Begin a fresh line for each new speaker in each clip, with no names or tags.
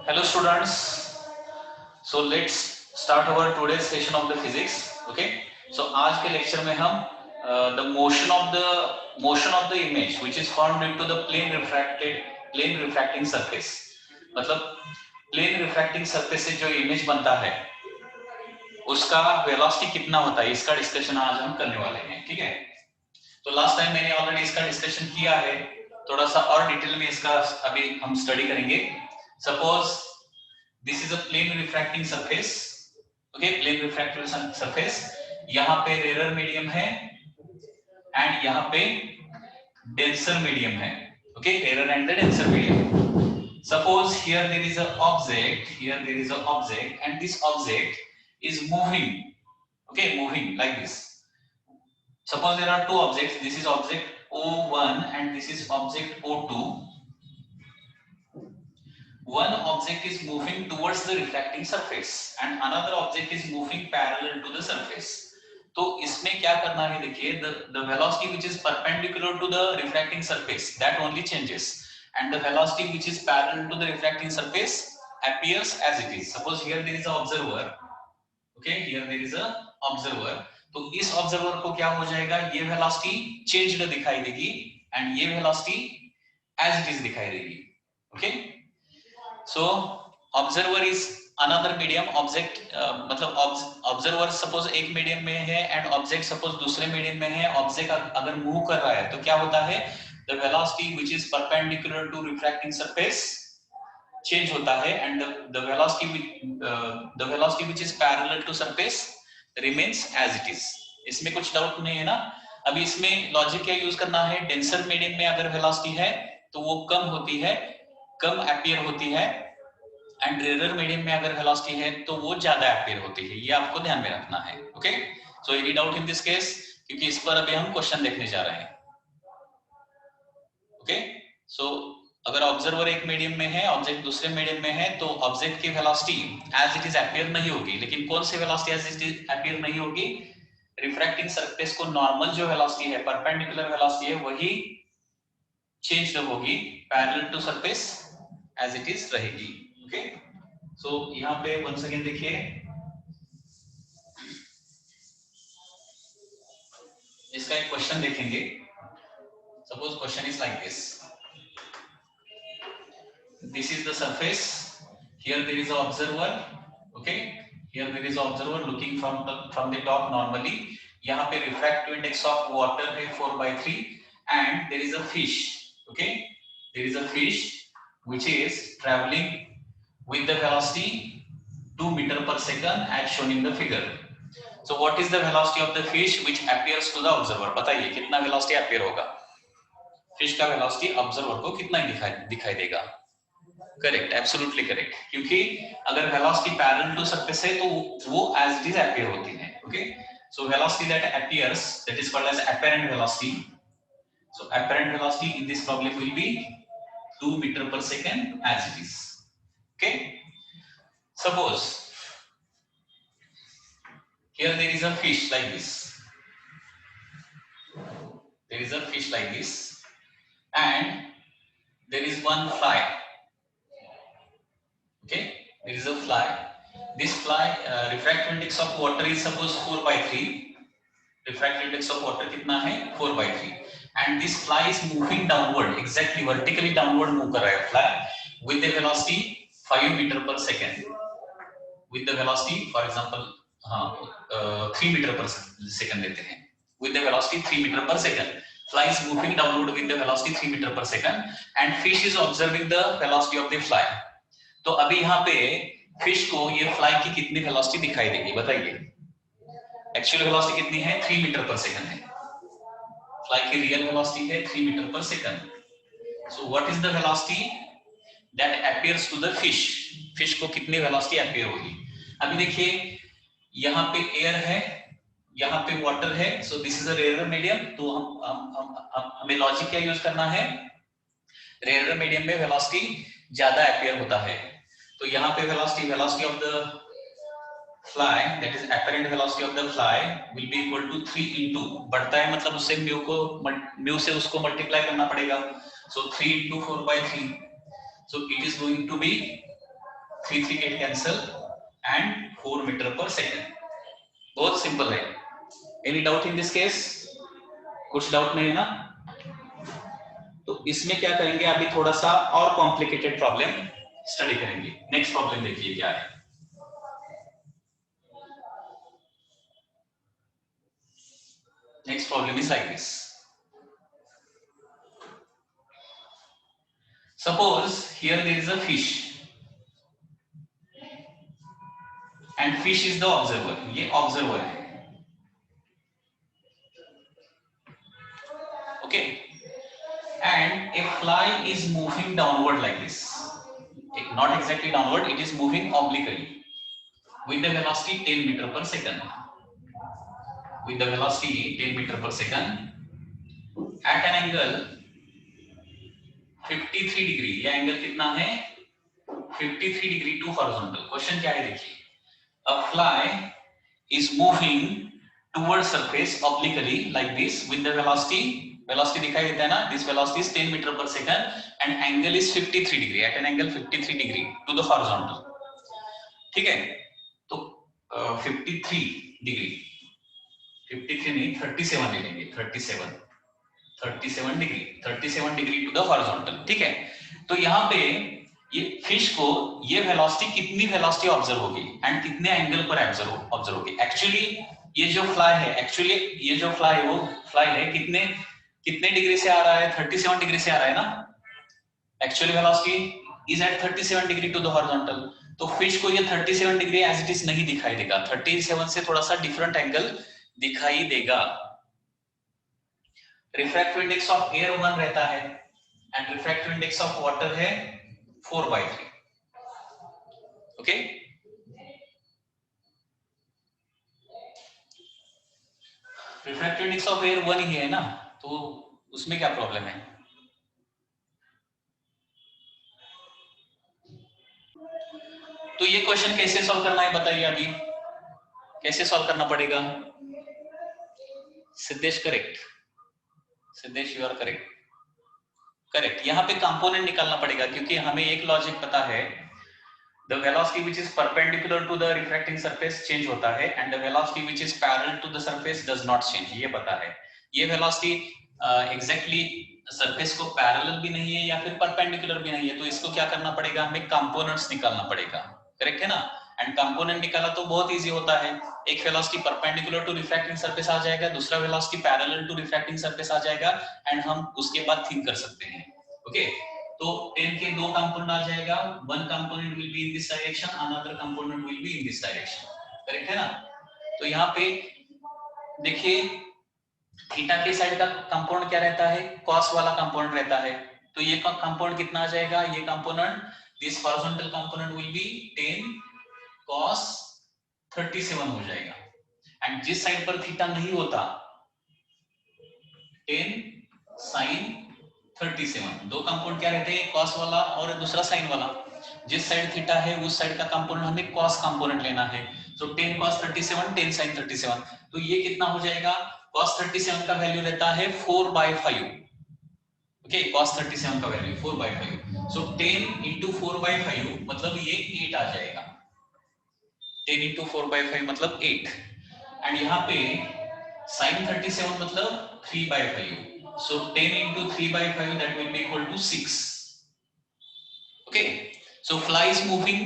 Hello students. So let's start our today's session of the physics. Okay. So आज के lecture में हम the motion of the image which is formed into the plane refracting surface. मतलब plane refracting surface से जो image बनता है उसका वेलोसिटी कितना होता है इसका डिस्कशन आज हम करने वाले हैं. ठीक है. तो लास्ट टाइम मैंने ऑलरेडी इसका डिस्कशन किया है, थोड़ा सा और डिटेल में इसका अभी हम स्टडी करेंगे. Suppose this is a plane refracting surface. Okay, plane refracting surface. यहाँ पे रेयर मीडियम है एंड यहाँ पे डेंसर मीडियम है. Okay, rare and the denser medium. Suppose here there is a object and this object is moving. Okay, moving like this. Suppose there are two objects. This is object O1 and this is object O2. One object is moving towards the refracting surface and another object is moving parallel to the surface. तो इसमें क्या करना है, देखिए, the velocity which is perpendicular to the refracting surface that only changes and the velocity which is parallel to the refracting surface appears as it is. Suppose here there is an observer. Okay, here there is a observer. तो इस observer को क्या हो जाएगा, ये velocity changed दिखाई देगी and ये वेलोसिटी एज इट इज दिखाई देगी. Okay, so observer is another medium. Object मतलब ऑब्जर्वर सपोज एक मीडियम में है एंड ऑब्जेक्ट सपोज दूसरे मीडियम में है. ऑब्जेक्ट अगर मूव कर रहा है तो क्या होता है, the velocity which is perpendicular to refracting surface change होता है and the velocity which is parallel to surface remains as it is. इसमें कुछ डाउट नहीं है ना. अभी इसमें लॉजिक क्या यूज करना है, डेंसर मीडियम में अगर वेलोसिटी है तो वो कम होती है, कम अपीयर होती है एंड रेयर मीडियम में अगर वेलोसिटी है तो वो ज्यादा अपीयर होती है. ये आपको ध्यान में रखना है. Okay, so any doubt in this case, क्योंकि इस पर अभी हम क्वेश्चन देखने जा रहे हैं. ओके, सो अगर ऑब्जर्वर एक मीडियम में है, ऑब्जेक्ट दूसरे मीडियम में है, तो ऑब्जेक्ट की velocity as it is appear नहीं होगी. लेकिन कौन सी velocity as it is appear नहीं होगी, रिफ्रैक्टिंग सरफेस को नॉर्मल जो वेलोसिटी है, परपेंडिकुलर वेलोसिटी है, वही चेंज होगी, parallel to surface as it is रहेगी. ओके, सो यहाँ पे वंस अगेन देखिए, इसका एक क्वेश्चन देखेंगे. Suppose question is like this. This is the surface. Here there is an observer. Okay, here there is an observer looking from the top normally. यहाँ पे refractive index of water है 4/3 and there is a fish. Okay, there is a fish which is traveling with the velocity 2 meter per second as shown in the figure. So what is the velocity of the fish which appears to the observer? बताइए कितना velocity appear होगा. Fish का velocity observer को कितना दिखाई देगा. Correct, absolutely correct, क्योंकि अगर वेलोसिटी पैरेलल टू सरफेस है तो वो एज इट इज अपीयर होती है. Okay, so velocity that appears, that is called as apparent velocity. So apparent velocity in this problem will be 2 meter per second as it is. Okay, suppose here there is a fish like this. There is a fish like this and there is one fly. Okay, there is a fly. This fly refractive index of water is suppose 4/3. Refractive index of water कितना है, 4/3. And this fly is moving downward, exactly vertically downward move कर रहा है fly with the velocity 5 meter per second. With the velocity, for example, 3 meter per second लेते हैं. With the velocity 3 meter per second. Fly is moving downward with the velocity 3 meter per second and fish is observing the velocity of the fly. तो अभी यहाँ पे fish को ये fly की कितनी वेलोसिटी दिखाई देगी, बताइए. एक्चुअल वेलोसिटी कितनी है, 3 मीटर पर सेकंड है. फ्लाई की रियल वेलोसिटी है 3 मीटर पर second. So what is the velocity that appears to the fish. Fish को कितनी वेलोसिटी अपीयर होगी. अभी देखिए यहाँ पे एयर है, यहाँ पे वाटर है. So this is a rare medium. तो हमें लॉजिक क्या यूज करना है, रेयर मीडियम में वेलोसिटी ज्यादा अपीयर होता है. तो यहाँ पे velocity of the fly, that is apparent velocity of the fly will be equal to 3 into, बढ़ता है मतलब उससे mu से उसको मल्टीप्लाई करना पड़ेगा. So 3 into 4/3. So it is going to be 3 get cancel and 4 metre पर सेकेंड। बहुत सिंपल है। Any doubt in this case? कुछ डाउट नहीं है ना? तो इसमें क्या करेंगे, अभी थोड़ा सा और कॉम्प्लिकेटेड प्रॉब्लम स्टडी करेंगे। नेक्स्ट प्रॉब्लम देखिए क्या है। Next problem is like this. Suppose here there is a fish and fish is the observer. ये observer है, okay? And a fly is moving downward like this. Not exactly downward, it is moving obliquely with the velocity 10 meter per second. With the velocity 10 meter per second at an angle 53 degree. ये angle कितना है? 53 degree to horizontal. Question क्या है देखिए, a fly is moving towards surface obliquely like this with the velocity दिखाई देता है ना, this velocity is 10 meter per second and angle is 53 degree, at an angle 53 degree to the horizontal। ठीक है, तो 53 डिग्री, 53 नहीं 37 ले लेंगे, 37 डिग्री टू द हॉरिजॉन्टल। ठीक है, तो यहाँ पे ये फिश को ये वेलोसिटी, कितनी वेलोसिटी ऑब्जर्व होगी एंड कितने एंगल पर ऑब्जर्व होगी। एक्चुअली ये जो फ्लाई है वो फ्लाई है कितने डिग्री से आ रहा है? 37 डिग्री से आ रहा है ना। Actually velocity is at 37 degree to the horizontal. तो फिश को ये 37 डिग्री एज इट इज नहीं दिखाई देगा, 37 से थोड़ा सा डिफरेंट एंगल दिखाई देगा। रिफ्रैक्टिव इंडेक्स ऑफ एयर 1 रहता है and refractive index of water है 4/3। Okay, refractive index of air 1 ही है ना, तो उसमें क्या प्रॉब्लम है? तो ये क्वेश्चन कैसे सॉल्व करना है बताइए, अभी कैसे सॉल्व करना पड़ेगा? Siddhesh correct, Siddhesh you are correct. यहाँ पे कंपोनेंट निकालना पड़ेगा, क्योंकि हमें एक लॉजिक पता है, the velocity which is perpendicular to the refracting surface change होता है and the velocity which is parallel to the surface does not change। ये पता है, ये velocity exactly surface को parallel भी नहीं है या फिर perpendicular भी नहीं है, तो इसको क्या करना पड़ेगा, हमें components निकालना पड़ेगा। करेक्ट है ना? एंड कंपोनेंट निकाला तो बहुत इजी होता है, एक velocity perpendicular to refracting surface आ जाएगा, दूसरा velocity parallel to refracting surface आ जाएगा एंड हम उसके बाद थिंक कर सकते हैं। ओके, तो 10 के दो कंपोनेंट आ जाएगा, one component will be in this direction, another component will be in this direction. Correct है ना? तो यहाँ पे देखिए थीटा के साइड का कंपोनेंट क्या रहता है? कॉस वाला कंपोनेंट रहता है, तो ये कंपोनेंट कितना आ जाएगा? ये component, this horizontal component will be 10 cos 37 हो जाएगा एंड जिस साइड पर थीटा नहीं होता 10 sin 37। दो कंपोनेंट क्या रहते हैं? cos वाला और दूसरा sin वाला। जिस साइड थीटा है उस साइड का कंपोनेंट हमें cos कंपोनेंट लेना है, तो 10 cos 37 10 sin 37। तो ये कितना हो जाएगा? cos 37 का वैल्यू रहता है 4/5। ओके, cos 37 का वैल्यू 4/5, सो 10 into 4/5 मतलब ये 8 आ जाएगा। 10 into 4/5 मतलब 8 एंड यहाँ पे sin 37 मतलब 3/5, so 10 into 3/5 that will be equal to 6। okay, so fly is moving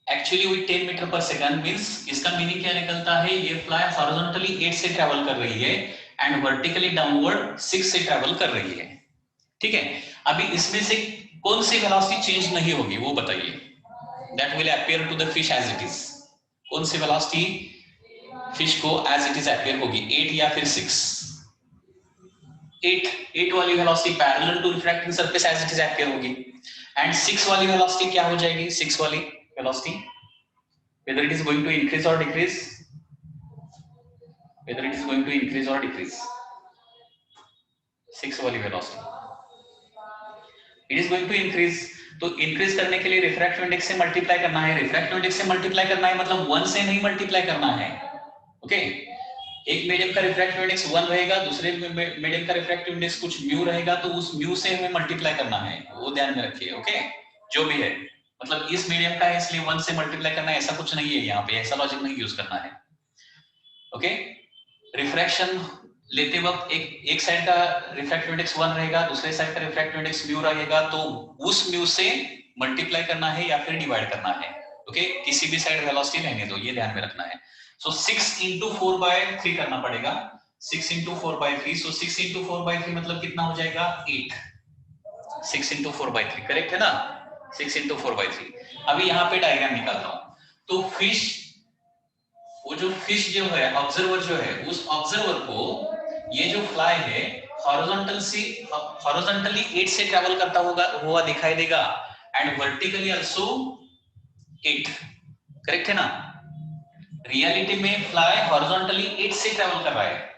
actually with 10 meter per second, means इसका मीनिंग क्या निकलता है? ये fly horizontally 8 से ट्रेवल कर रही है एंड वर्टिकली डाउनवर्ड 6 से ट्रेवल कर रही है। ठीक है, अभी इसमें से कौन सी वेलोसिटी चेंज नहीं होगी वो बताइए? that will appear to the fish as it is। कौन सी वेलोसिटी फिश को as it is appear होगी? 8 या फिर 6? 8 वाली velocity parallel to refracting surface as it is appear होगी एंड 6 वाली वेलोसिटी क्या हो जाएगी? 6 वाली velocity whether it is going to increase or decrease, whether it is going to increase or decrease, 6 वाली velocity it is going to increase। तो increase करने के लिए रिफ्रैक्टिव इंडेक्स से मल्टीप्लाई करना है, रिफ्रैक्टिव इंडेक्स से मल्टीप्लाई करना है मतलब 1 से नहीं मल्टीप्लाई करना है। ओके, एक मीडियम का रिफ्रैक्टिव इंडेक्स 1 रहेगा, दूसरे मीडियम का रिफ्रैक्टिव इंडेक्स कुछ म्यू रहेगा, तो उस म्यू से हमें मल्टीप्लाई करना है, वो ध्यान में रखिए। ओके, जो भी है मतलब इस मीडियम का है इसलिए 1 से मल्टीप्लाई करना है, ऐसा कुछ नहीं है यहाँ पे, ऐसा लॉजिक नहीं यूज करना है। ओके, रिफ्रैक्शन लेते वक्त एक साइड का रिफ्रैक्टिव इंडेक्स 1 रहेगा, दूसरे साइड का रिफ्रैक्टिव इंडेक्स म्यू रहेगा, तो उस म्यू से मल्टीप्लाई करना है या फिर डिवाइड करना है। ओके, किसी भी साइड वेलोसिटी रहने दो, ये ध्यान में रखना है। सो 6 इंटू 4/3 करना पड़ेगा, 6 इंटू 4/3, सो 6 इंटू 4/3 मतलब कितना हो जाएगा 8, 6 इंटू 4/3 करेक्ट है ना, 6 इंटू 4/3। अभी यहाँ पे डायग्राम निकालता हूँ, तो फिश, वो जो फिश जो है, ऑब्जर्वर जो है, उस ऑब्जर्वर को ये जो फ्लाई है हॉरिजॉन्टली 8 से ट्रैवल करता हुआ दिखाई देगा, एंड वर्टिकली आल्सो 8, करेक्ट है ना। रियलिटी में फ्लाई हॉरिजॉन्टली 8 से ट्रैवल कर रहा है,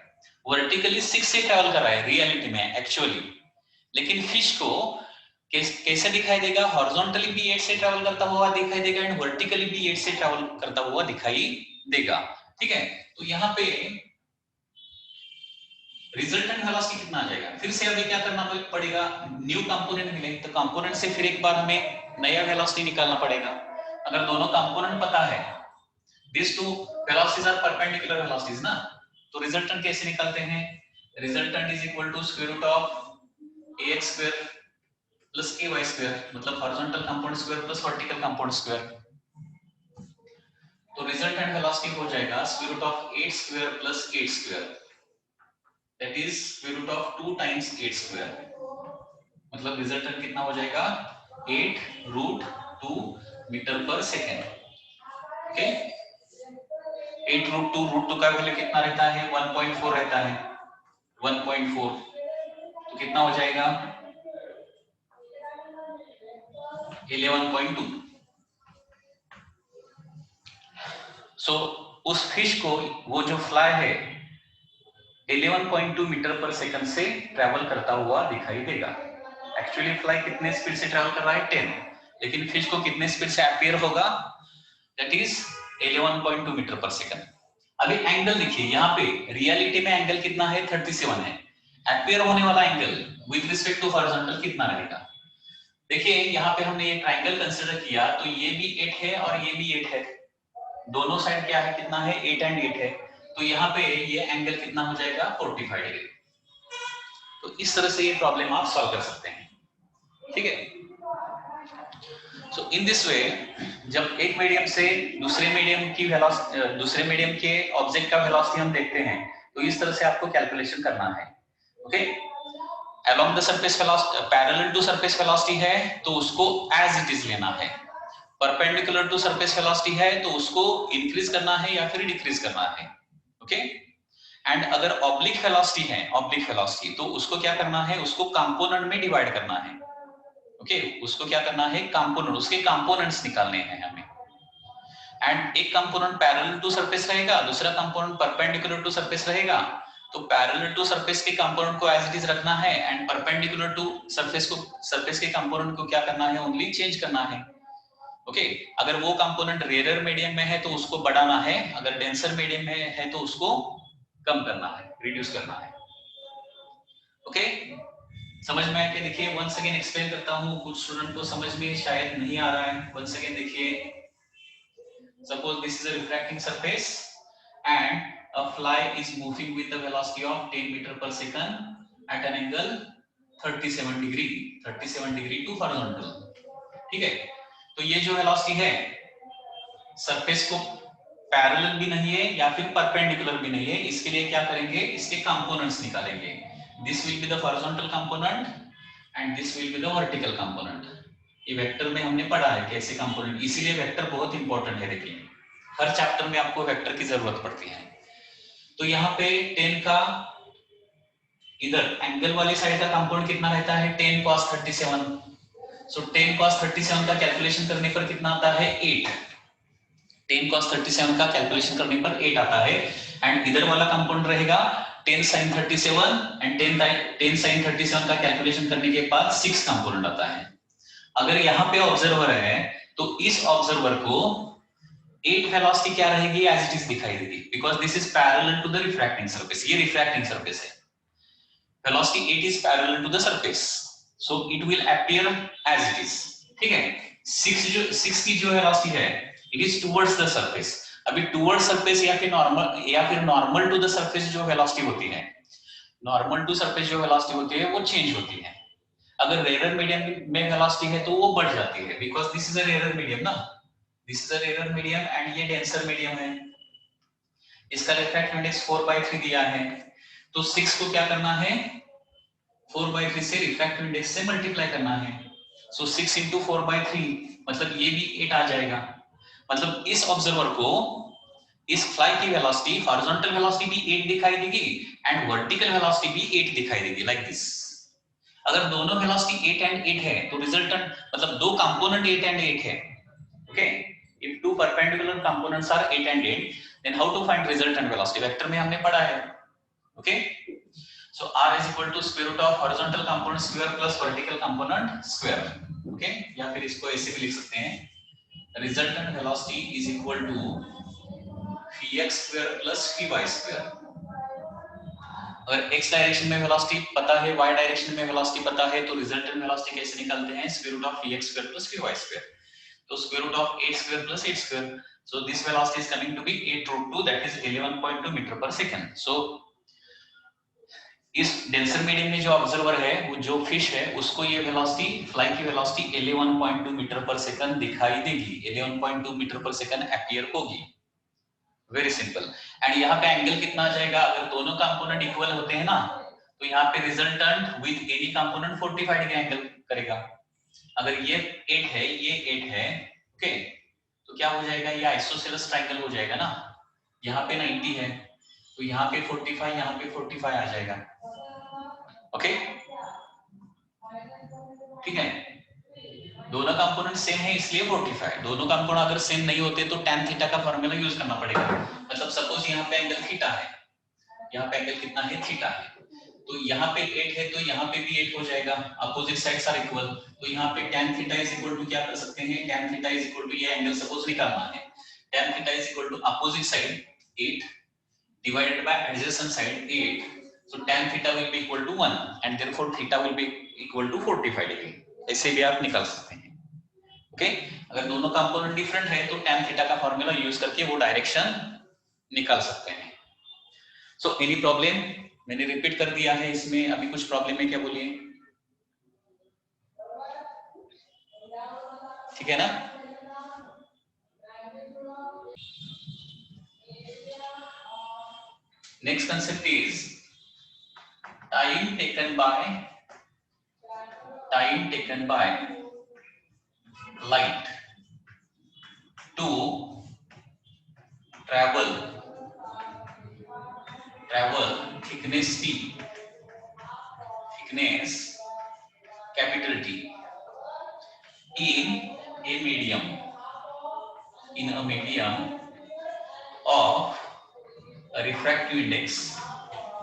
वर्टिकली 6 से ट्रैवल कर रहा है रियलिटी में एक्चुअली, लेकिन फिश को कैसे दिखाई देगा, हॉरिजॉन्टली भी 8 से ट्रैवल करता हुआ दिखाई देगा एंड वर्टिकली भी 8 से ट्रैवल करता हुआ दिखाई देगा। ठीक है, तो यहाँ पे रिजल्टेंट वेलोसिटी कितना आ जाएगा, फिर से अभी क्या करना पड़ेगा, न्यू कंपोनेंट मिले तो कंपोनेंट से फिर एक बार हमें नया वेलोसिटी निकालना पड़ेगा। अगर दोनों कंपोनेंट पता है, these two velocities are perpendicular velocities ना, तो रिजल्टेंट कैसे निकालते हैं, resultant is equal to square root of ax square plus ay square, मतलब horizontal component square plus vertical component square. तो रिजल्टेंट वेलोसिटी हो जाएगा square root of 8 square plus 8 square, that is square root of 2 times 8 square, मतलब resultant कितना हो जाएगा 8√2 metre पर second. Okay, 8√2 का वैल्यू कितना रहता है 1.4 रहता है, 1.4, तो कितना हो जाएगा 11.2। सो उस फिश को, वो जो फ्लाई है 11.2 मीटर पर सेकंड से ट्रैवल करता हुआ दिखाई देगा। एक्चुअली फ्लाई कितने स्पीड से ट्रैवल कर रहा है 10, लेकिन फिश को कितने स्पीड से अपीयर होगा, दैट इज 11.2 मीटर पर सेकंड। अभी एंगल देखिए, यहाँ पे रियलिटी में एंगल कितना है 37 है, अपीयर होने वाला angle with respect to horizontal कितना रहेगा। देखिए यहाँ पे हमने ये ट्राइंगल कंसीडर किया, तो ये भी 8 है और ये भी 8 है, दोनों साइड क्या है, कितना है 8 एंड 8 है, तो यहाँ पे ये एंगल कितना हो जाएगा 45 डिग्री। तो इस तरह से ये प्रॉब्लम आप सॉल्व कर सकते हैं। ठीक है, सो इन दिस वे जब एक मीडियम से दूसरे मीडियम की वेलोसिटी, दूसरे मीडियम के ऑब्जेक्ट का वेलोसिटी हम देखते हैं, तो इस तरह से आपको कैलकुलेशन करना है। Okay, along the surface velocity parallel to surface velocity है तो उसको as it is लेना है, perpendicular to surface velocity है तो उसको इंक्रीज करना है या फिर डिक्रीज करना है। ओके, एंड अगर ऑब्लिक वेलोसिटी है, ऑब्लिक वेलोसिटी, तो उसको क्या करना है, उसको कंपोनेंट में डिवाइड करना है। ओके, उसको क्या करना है, कंपोनेंट, उसके कंपोनेंट्स निकालने हैं हमें, एंड एक कंपोनेंट पैरेलल टू सरफेस रहेगा, दूसरा कंपोनेंट परपेंडिकुलर टू सरफेस रहेगा, तो पैरेलल टू सरफेस के कंपोनेंट को एज इट इज रखना है एंड परपेंडिकुलर टू सरफेस को, सरफेस के कंपोनेंट को क्या करना है, ओनली चेंज करना है। ओके, अगर वो कंपोनेंट रेयर मीडियम में है तो उसको बढ़ाना है, अगर डेंसर मीडियम में है तो उसको कम करना है, रिड्यूस करना है। ओके, समझ में आया कि देखिए वंस अगेन एक्सप्लेन करता हूँ, कुछ स्टूडेंट को समझ में शायद नहीं आ रहा है। वंस अगेन देखिए, suppose this is a refracting surface and a fly is moving with the velocity of 10 meter per second at an angle 37 degree to horizontal। ठीक है, तो ये जो वेलोसिटी है सरफेस को पैरेलल भी नहीं है या फिर परपेंडिकुलर भी नहीं है, इसके लिए क्या करेंगे, इसके कंपोनेंट्स निकालेंगे। This will be the horizontal component and this will be the vertical component. ये वेक्टर में हमने पढ़ा है कैसे कंपोनेंट, इसीलिए वेक्टर बहुत इंपॉर्टेंट है। देखिए हर चैप्टर में आपको वेक्टर की जरूरत पड़ती है। तो यहाँ पे 10 का, इधर एंगल वाली साइड का कंपोनेंट कितना रहता है 10 cos 37। सो 10 cos 37 का कैलकुलेशन करने पर कितना आता है 8। 10 cos 37 का कैलकुलेशन करने पर 8 आता है, एंड इधर वाला कंपोनेंट रहेगा 10 sin 37 एंड 10 sin 37 का कैलकुलेशन करने के बाद 6 कंपोनेंट आता है। अगर यहाँ पे ऑब्जर्वर है तो इस ऑब्जर्वर को 8 वेलोसिटी क्या रहेगी, एज इट इज दिखाई देगी, because this is parallel to the refracting surface. ये रिफ्रैक्टिंग सरफेस है, velocity 8 is parallel to the surface, so it will appear as it is. ठीक है, 6 की जो वेलोसिटी है it is towards the surface. अभी टुवर्ड्स सरफेस या फिर नॉर्मल टू द सरफेस जो वेलोसिटी होती है, नॉर्मल टू सरफेस जो वेलोसिटी होती है वो चेंज होती है। अगर रेयर मीडियम में वेलोसिटी है तो वो बढ़ जाती है, because this is a rare medium ना, this is a rare medium and ये डेंसर मीडियम है। इसका रिफ्रैक्टिव इंडेक्स 4/3 दिया है, तो 6 को क्या करना है, 4/3 से रिफ्रैक्टिव इंडेक्स से मल्टीप्लाई करना है। सो 6 इंटू 4/3 मतलब ये भी 8 आ जाएगा। मतलब इस ऑब्जर्वर को इस फ्लाई की वेलोसिटी, हॉरिजॉन्टल वेलोसिटी भी 8 दिखाई देगी एंड वर्टिकल वेलोसिटी भी 8 दिखाई देगी, लाइक दिस। अगर दोनों वेलोसिटी 8 एंड 8 है तो रिजल्टेंट मतलब दो कंपोनेंट 8 एंड 8 है, okay. If two perpendicular components are 8 and 8 then how to find resultant velocity, vector में हमने पढ़ा है, okay. So r is equal to square root of horizontal component square plus vertical component square, okay। या फिर इसको ऐसे भी लिख सकते हैं, resultant velocity is equal to phi x square plus phi y square। अगर x डायरेक्शन में वेलोसिटी पता है, y डायरेक्शन में वेलोसिटी पता है, तो रिजल्टेंट वेलोसिटी कैसे निकालते हैं, square root of phi x square plus phi y square। तो square root of 8 square plus 8 square, so this velocity is coming to be 8√2, that is 11.2 meter per second। so इस denser medium में जो observer है, वो जो fish है, उसको ये वेलोसिटी, फ्लाई की वेलोसिटी 11.2 मीटर पर सेकंड दिखाई देगी, 11.2 मीटर पर सेकंड अपीयर होगी। Very simple. एंड यहाँ पे एंगल कितना आ जाएगा, अगर दोनों कंपोनेंट इक्वल होते हैं ना, तो यहाँ पे resultant with any component 45 degree angle करेगा। अगर ये 8 है, ये 8 है, ओके, तो क्या हो जाएगा, ये आइसोसेलेस ट्रायंगल हो जाएगा ना। यहाँ पे 90 है, तो यहाँ पे 45, यहाँ पे 45 आ जाएगा, ओके, ठीक है। दोनों कंपोनेंट सेम है इसलिए 45। दोनों कंपोनेंट अगर सेम नहीं होते तो tan थीटा का फॉर्मूला यूज करना पड़ेगा। मतलब सपोज यहाँ पे एंगल थीटा है, यहाँ पे एंगल कितना है, थीटा है, तो यहाँ पे 8 है तो यहाँ पे भी 8 हो जाएगा, अपोजिट साइड्स आर इक्वल। तो यहाँ पे tan theta is equal to क्या कर सकते हैं, tan theta is equal to, ये एंगल सपोज निकालना है, tan theta is equal to opposite side 8 divided by adjacent side 8, so tan theta will be equal to 1 and therefore theta will be equal to 45 degree। ऐसे भी आप निकाल सकते हैं, okay. अगर दोनों कंपोनेंट डिफरेंट है तो tan थीटा का फॉर्मूला यूज करके वो डायरेक्शन निकाल सकते हैं। सो एनी प्रॉब्लम, मैंने रिपीट कर दिया है, इसमें अभी कुछ प्रॉब्लम है क्या, बोलिए, ठीक है ना। Next concept is time taken by light to travel thickness T, thickness capital T in a medium of a refractive index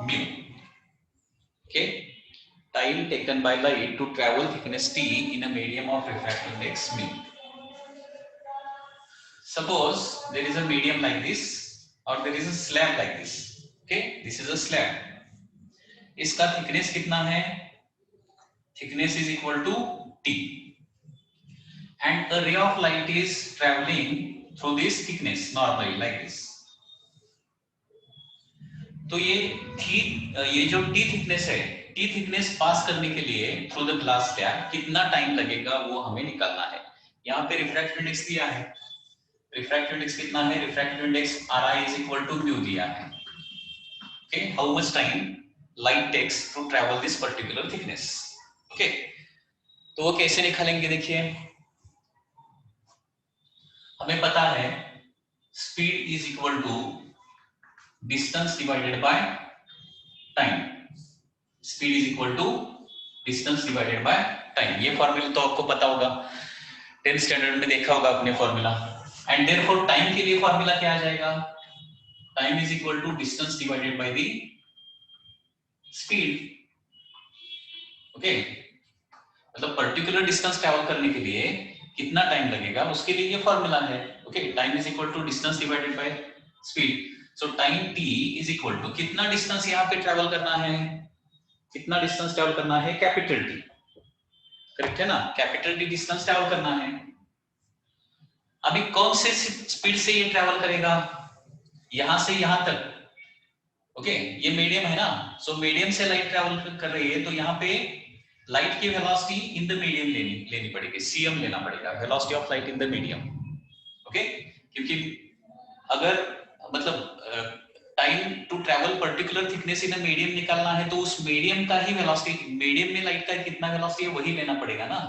mu, okay। Time taken by light to travel thickness T in a medium of refractive index mu। Suppose there is a medium like this or there is a slab like this, okay, this is a slab। इसका thickness कितना है, thickness is equal to T and a ray of light is traveling through this thickness normally like this। तो ये जो T thickness है, T thickness पास करने के लिए थ्रू द ग्लास स्लैब कितना टाइम लगेगा वो हमें निकालना है। यहाँ पे रिफ्रैक्टिव इंडेक्स दिया है, रिफ्रैक्टिव इंडेक्स कितना है, refractive index Ri is equal to mu दिया है, okay. How much time light takes to travel this particular thickness, okay. तो वो कैसे निकालेंगे, देखिए, हमें पता है speed is equal to distance divided by time, speed is equal to distance divided by time. ये फॉर्मूला तो आपको पता होगा, 10th स्टैंडर्ड में देखा होगा अपने फॉर्मूला। एंड देयरफॉर टाइम के लिए फॉर्मूला क्या आ जाएगा, time is equal to distance divided by the speed, okay. मतलब पर्टिकुलर डिस्टेंस ट्रैवल करने के लिए कितना टाइम लगेगा उसके लिए ये फॉर्मूला है, okay. Time is equal to distance divided by speed. So time t is equal to कितना डिस्टेंस यहाँ पे ट्रैवल करना है, कितना डिस्टेंस ट्रैवल करना है, कैपिटल T, करेक्ट है ना, कैपिटल T डिस्टेंस ट्रैवल करना है। अभी कौन से स्पीड से ये ट्रेवल करेगा, यहां से यहां तक, ओके ये मीडियम है ना, सो मीडियम से लाइट ट्रेवल कर रही है, तो यहाँ पे लाइट की वेलोसिटी इन द मीडियम लेनी पड़ेगी, सीएम लेना पड़ेगा, velocity of light in the medium, okay. क्योंकि अगर मतलब time to travel particular thickness in medium निकालना है, तो उस मीडियम का ही वेलोसिटी, मीडियम में लाइट का कितना वेलोसिटी है वही लेना पड़ेगा ना।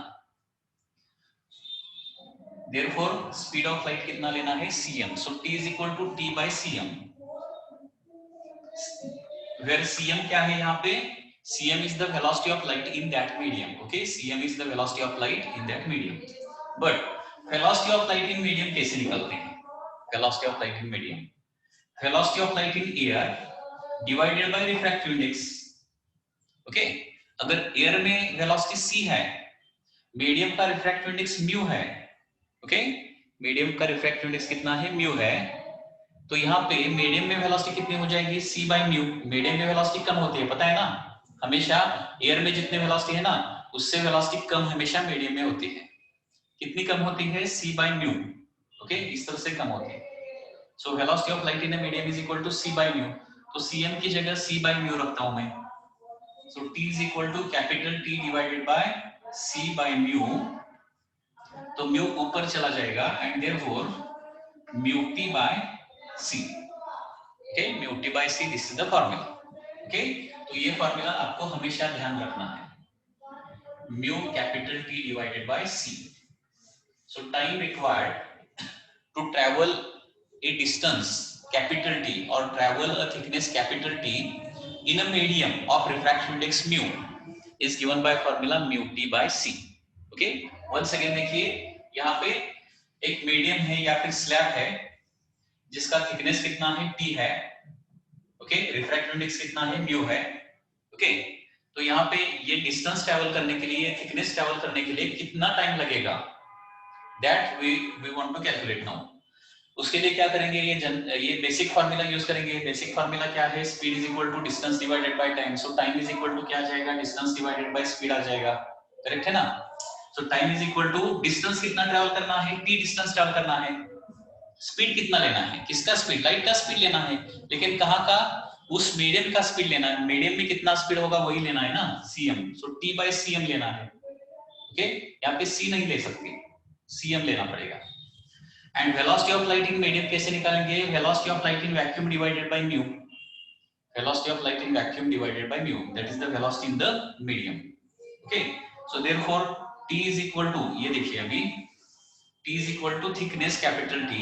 Therefore speed of light कितना लेना है, cm, so t is equal to t by cm, where cm क्या है यहाँ पे, cm is the velocity of light in that medium, okay, cm is the velocity of light in that medium, but velocity of light in medium कैसे निकालते हैं, velocity of light in medium, velocity of light in air divided by refractive index, okay, अगर air में velocity c है, medium का refractive index mu है, okay, medium का refractive index कितना है, म्यू है, तो यहाँ पे मीडियम में वेलोसिटी कितनी हो जाएगी, c बाय म्यू, मीडियम में वेलोसिटी कम होती है, पता है ना, हमेशा एयर में जितने वेलोसिटी है ना उससे वेलोसिटी कम हमेशा मीडियम में होती है, कितनी कम होती है, c बाय म्यू, ओके, इस तरह से कम होती है, so velocity of light in a medium is equal to c by mu, तो cm की जगह c बाय म्यू रखता हूं मैं, so t is equal to capital T divided by c by mu, तो म्यू ऊपर चला जाएगा and therefore mu T by C, okay, mu T by C, this is the formula, okay, तो ये formula आपको हमेशा ध्यान रखना है, mu capital T divided by C, so time required to travel a distance capital T और travel a thickness capital T in a medium of refraction index mu is given by formula mu T by C, okay. Once again देखिए, यहाँ पे एक medium है या फिर slab है जिसका थिकनेस कितना है, टी है, ओके, रिफ्रैक्टिव इंडेक्स कितना है, म्यू है, ओके, तो यहाँ पे ये डिस्टेंस ट्रैवल करने के लिए, थिकनेस ट्रैवल करने के लिए कितना टाइम लगेगा, that we want to calculate now. उसके लिए क्या करेंगे, ये बेसिक फार्मूला यूज करेंगे, बेसिक फार्मूला क्या है, speed is equal to distance divided by time, so time is equal to क्या आ जाएगा, डिस्टेंस डिवाइडेड बाय स्पीड आ जाएगा, करेक्ट है ना, so time is equal to distance कितना ट्रैवल करना है, टी डिस्टेंस ट्रैवल करना है, स्पीड कितना लेना है, किसका स्पीड, लाइट का स्पीड लेना है, लेकिन कहाँ का, उस मीडियम का स्पीड लेना है, मीडियम में कितना स्पीड होगा वही लेना है ना, cm, सो t बाय cm लेना है, ओके, यहाँ पे c नहीं ले सकते, cm लेना पड़ेगा, and velocity of light in medium कैसे निकालेंगे, velocity of light in vacuum divided by mu, velocity of light in vacuum divided by mu, that is the velocity in the medium, okay, so therefore t is equal to, ये देखिए अभी t is equal to thickness capital T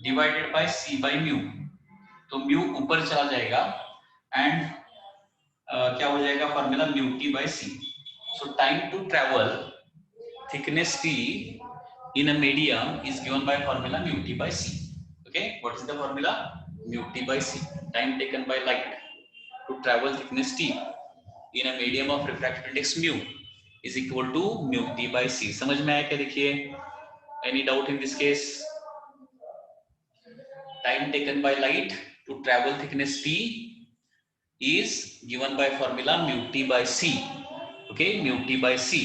divided by c by mu, तो mu ऊपर चला जाएगा and क्या हो जाएगा, formula mu t by c, so time to travel thickness T in a medium is given by formula mu t by c, okay, what is the formula, mu t by c, time taken by light to travel thickness T in a medium of refractive index mu is equal to mu t by c, समझ में आया क्या, देखिए, any doubt in this case, time taken by light to travel thickness T is given by formula mu t by c, okay, mu t by c,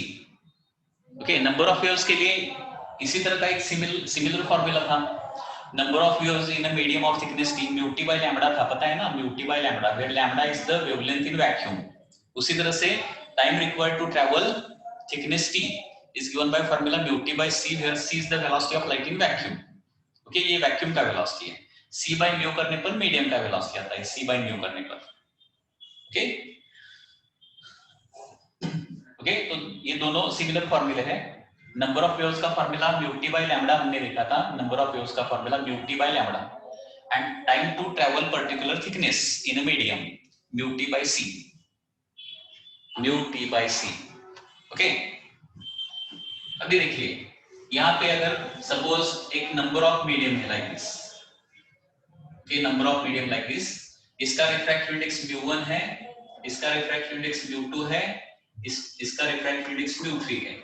okay, number of waves के लिए इसी तरह का एक सिमिलर फार्मूला था, number of waves in a medium of thickness T mu t by lambda था, पता है ना, mu t by lambda, where lambda is the wavelength in vacuum, उसी तरह से time required to travel thickness T is given by formula mu t by c, where c is the velocity of light in vacuum, okay, ये vacuum का velocity है, c by mu करने पर medium का velocity आता है, c by mu करने पर, ओके, ओके, तो ये दोनों सिमिलर फार्मूले हैं, नंबर ऑफ वेव्स का formula mu t by lambda हमने देखा था, नंबर ऑफ वेव्स का formula mu t by lambda, and time to travel particular thickness in a medium mu t by c, mu t by c, okay. अभी देखिए यहाँ पे अगर suppose एक नंबर ऑफ मीडियम है like this, okay, number of medium like this, इसका refractive index mu1 है, इसका रिफ्रैक्टिव इंडेक्स mu2 है, इसका रिफ्रैक्टिव इंडेक्स mu3 है,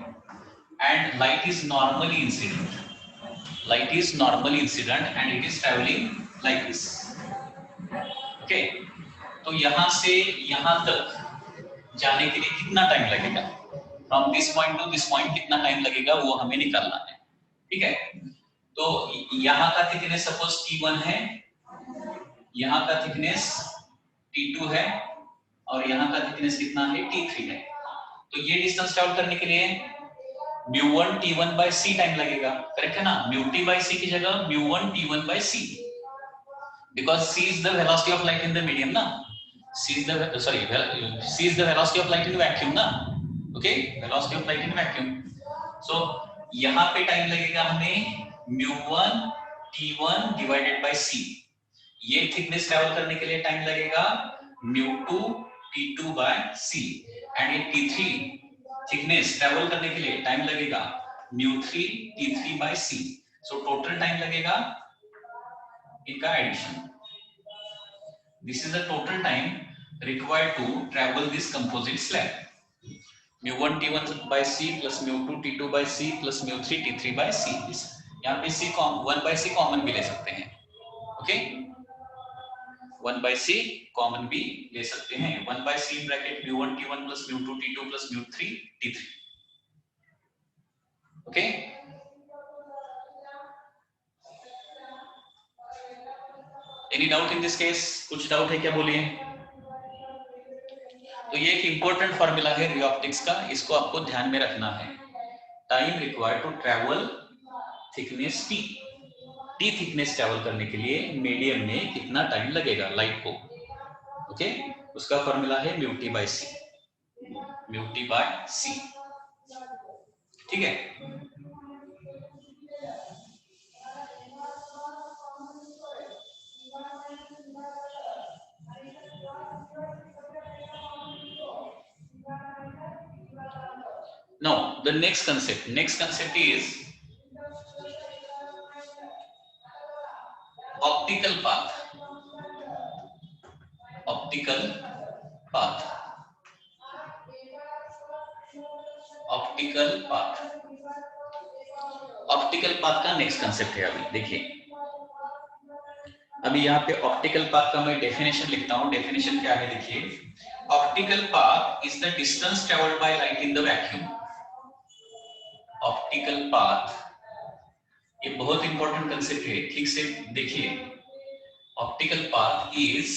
and light is normally incident and it is traveling like this, okay, तो यहां से यहां तक जाने के लिए कितना टाइम लगेगा, from this point two this point कितना टाइम लगेगा वो हमें निकालना है, ठीक है, तो यहाँ का थिकनेस सपोज T1 है, यहाँ का थिकनेस T2 है और यहाँ का थिकनेस कितना है T3 है। तो ये डिस्टेंस ट्रैवल करने के लिए μ1 T1 by c टाइम लगेगा, करेक्ट है ना। μt by c की जगह μ1 T1 by c, because c is the velocity of light in the medium ना, c is the velocity of light in vacuum ना, okay, velocity of light in vacuum। so यहाँ पे time लगेगा हमें μ1 T1 divided by c, ये thickness travel करने के लिए टाइम लगेगा μ2 T2 by c, एंड ये T3 थिकनेस ट्रैवल करने के लिए टाइम लगेगा μ3 T3 by c। So total time लगेगा इनका addition, this is the total time required to travel this composite slab, μ1 T1 by c plus μ2 T2 by c plus μ3 T3 by c। यहाँ पे c 1 by c common भी ले सकते हैं, okay, 1 by c common भी ले सकते हैं, 1 by c bracket μ1 T1 plus μ2 T2 plus μ3 T3, okay. Any doubt in this case? कुछ डाउट है क्या, बोलिए। तो ये एक इंपॉर्टेंट फॉर्मूला है रे ऑप्टिक्स का, इसको आपको ध्यान में रखना है। Time required to travel thickness T, T thickness travel करने के लिए मीडियम में कितना टाइम लगेगा लाइट को, ओके, उसका फॉर्मूला है mu T by C, mu T by सी, ठीक है। Now the next concept is optical path, optical path, optical path, optical path का नेक्स्ट कंसेप्ट है। अभी देखिए, अभी यहाँ पे ऑप्टिकल पाथ का मैं डेफिनेशन लिखता हूँ। डेफिनेशन क्या है, देखिए, optical path is the distance travelled by light in the vacuum. Optical path ये बहुत इंपॉर्टेंट कंसेप्ट है, ठीक से देखिए। Optical path is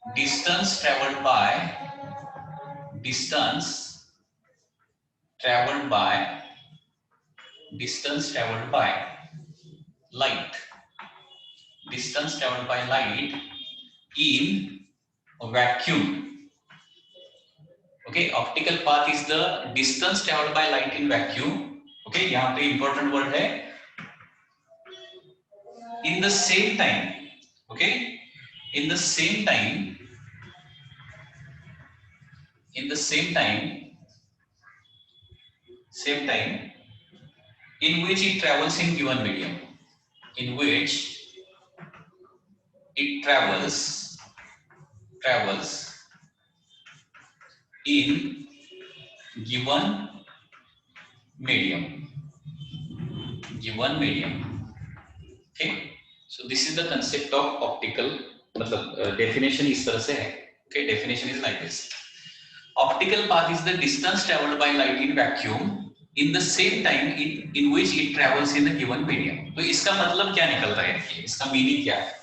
distance travelled bye light, distance traveled by light in vacuum, okay। optical path is the distance traveled by light in vacuum, okay। यहाँ पे important word है in the same time, okay, in the same time in which it travels in given medium, in which it travels in given medium, okay। so this is the concept of optical, मतलब definition इस तरह से है, okay। definition is like this: optical path is the distance traveled by light in vacuum in the same time in which it travels in the given medium। तो इसका मतलब क्या निकल रहा है, देखिए इसका मीनिंग क्या है।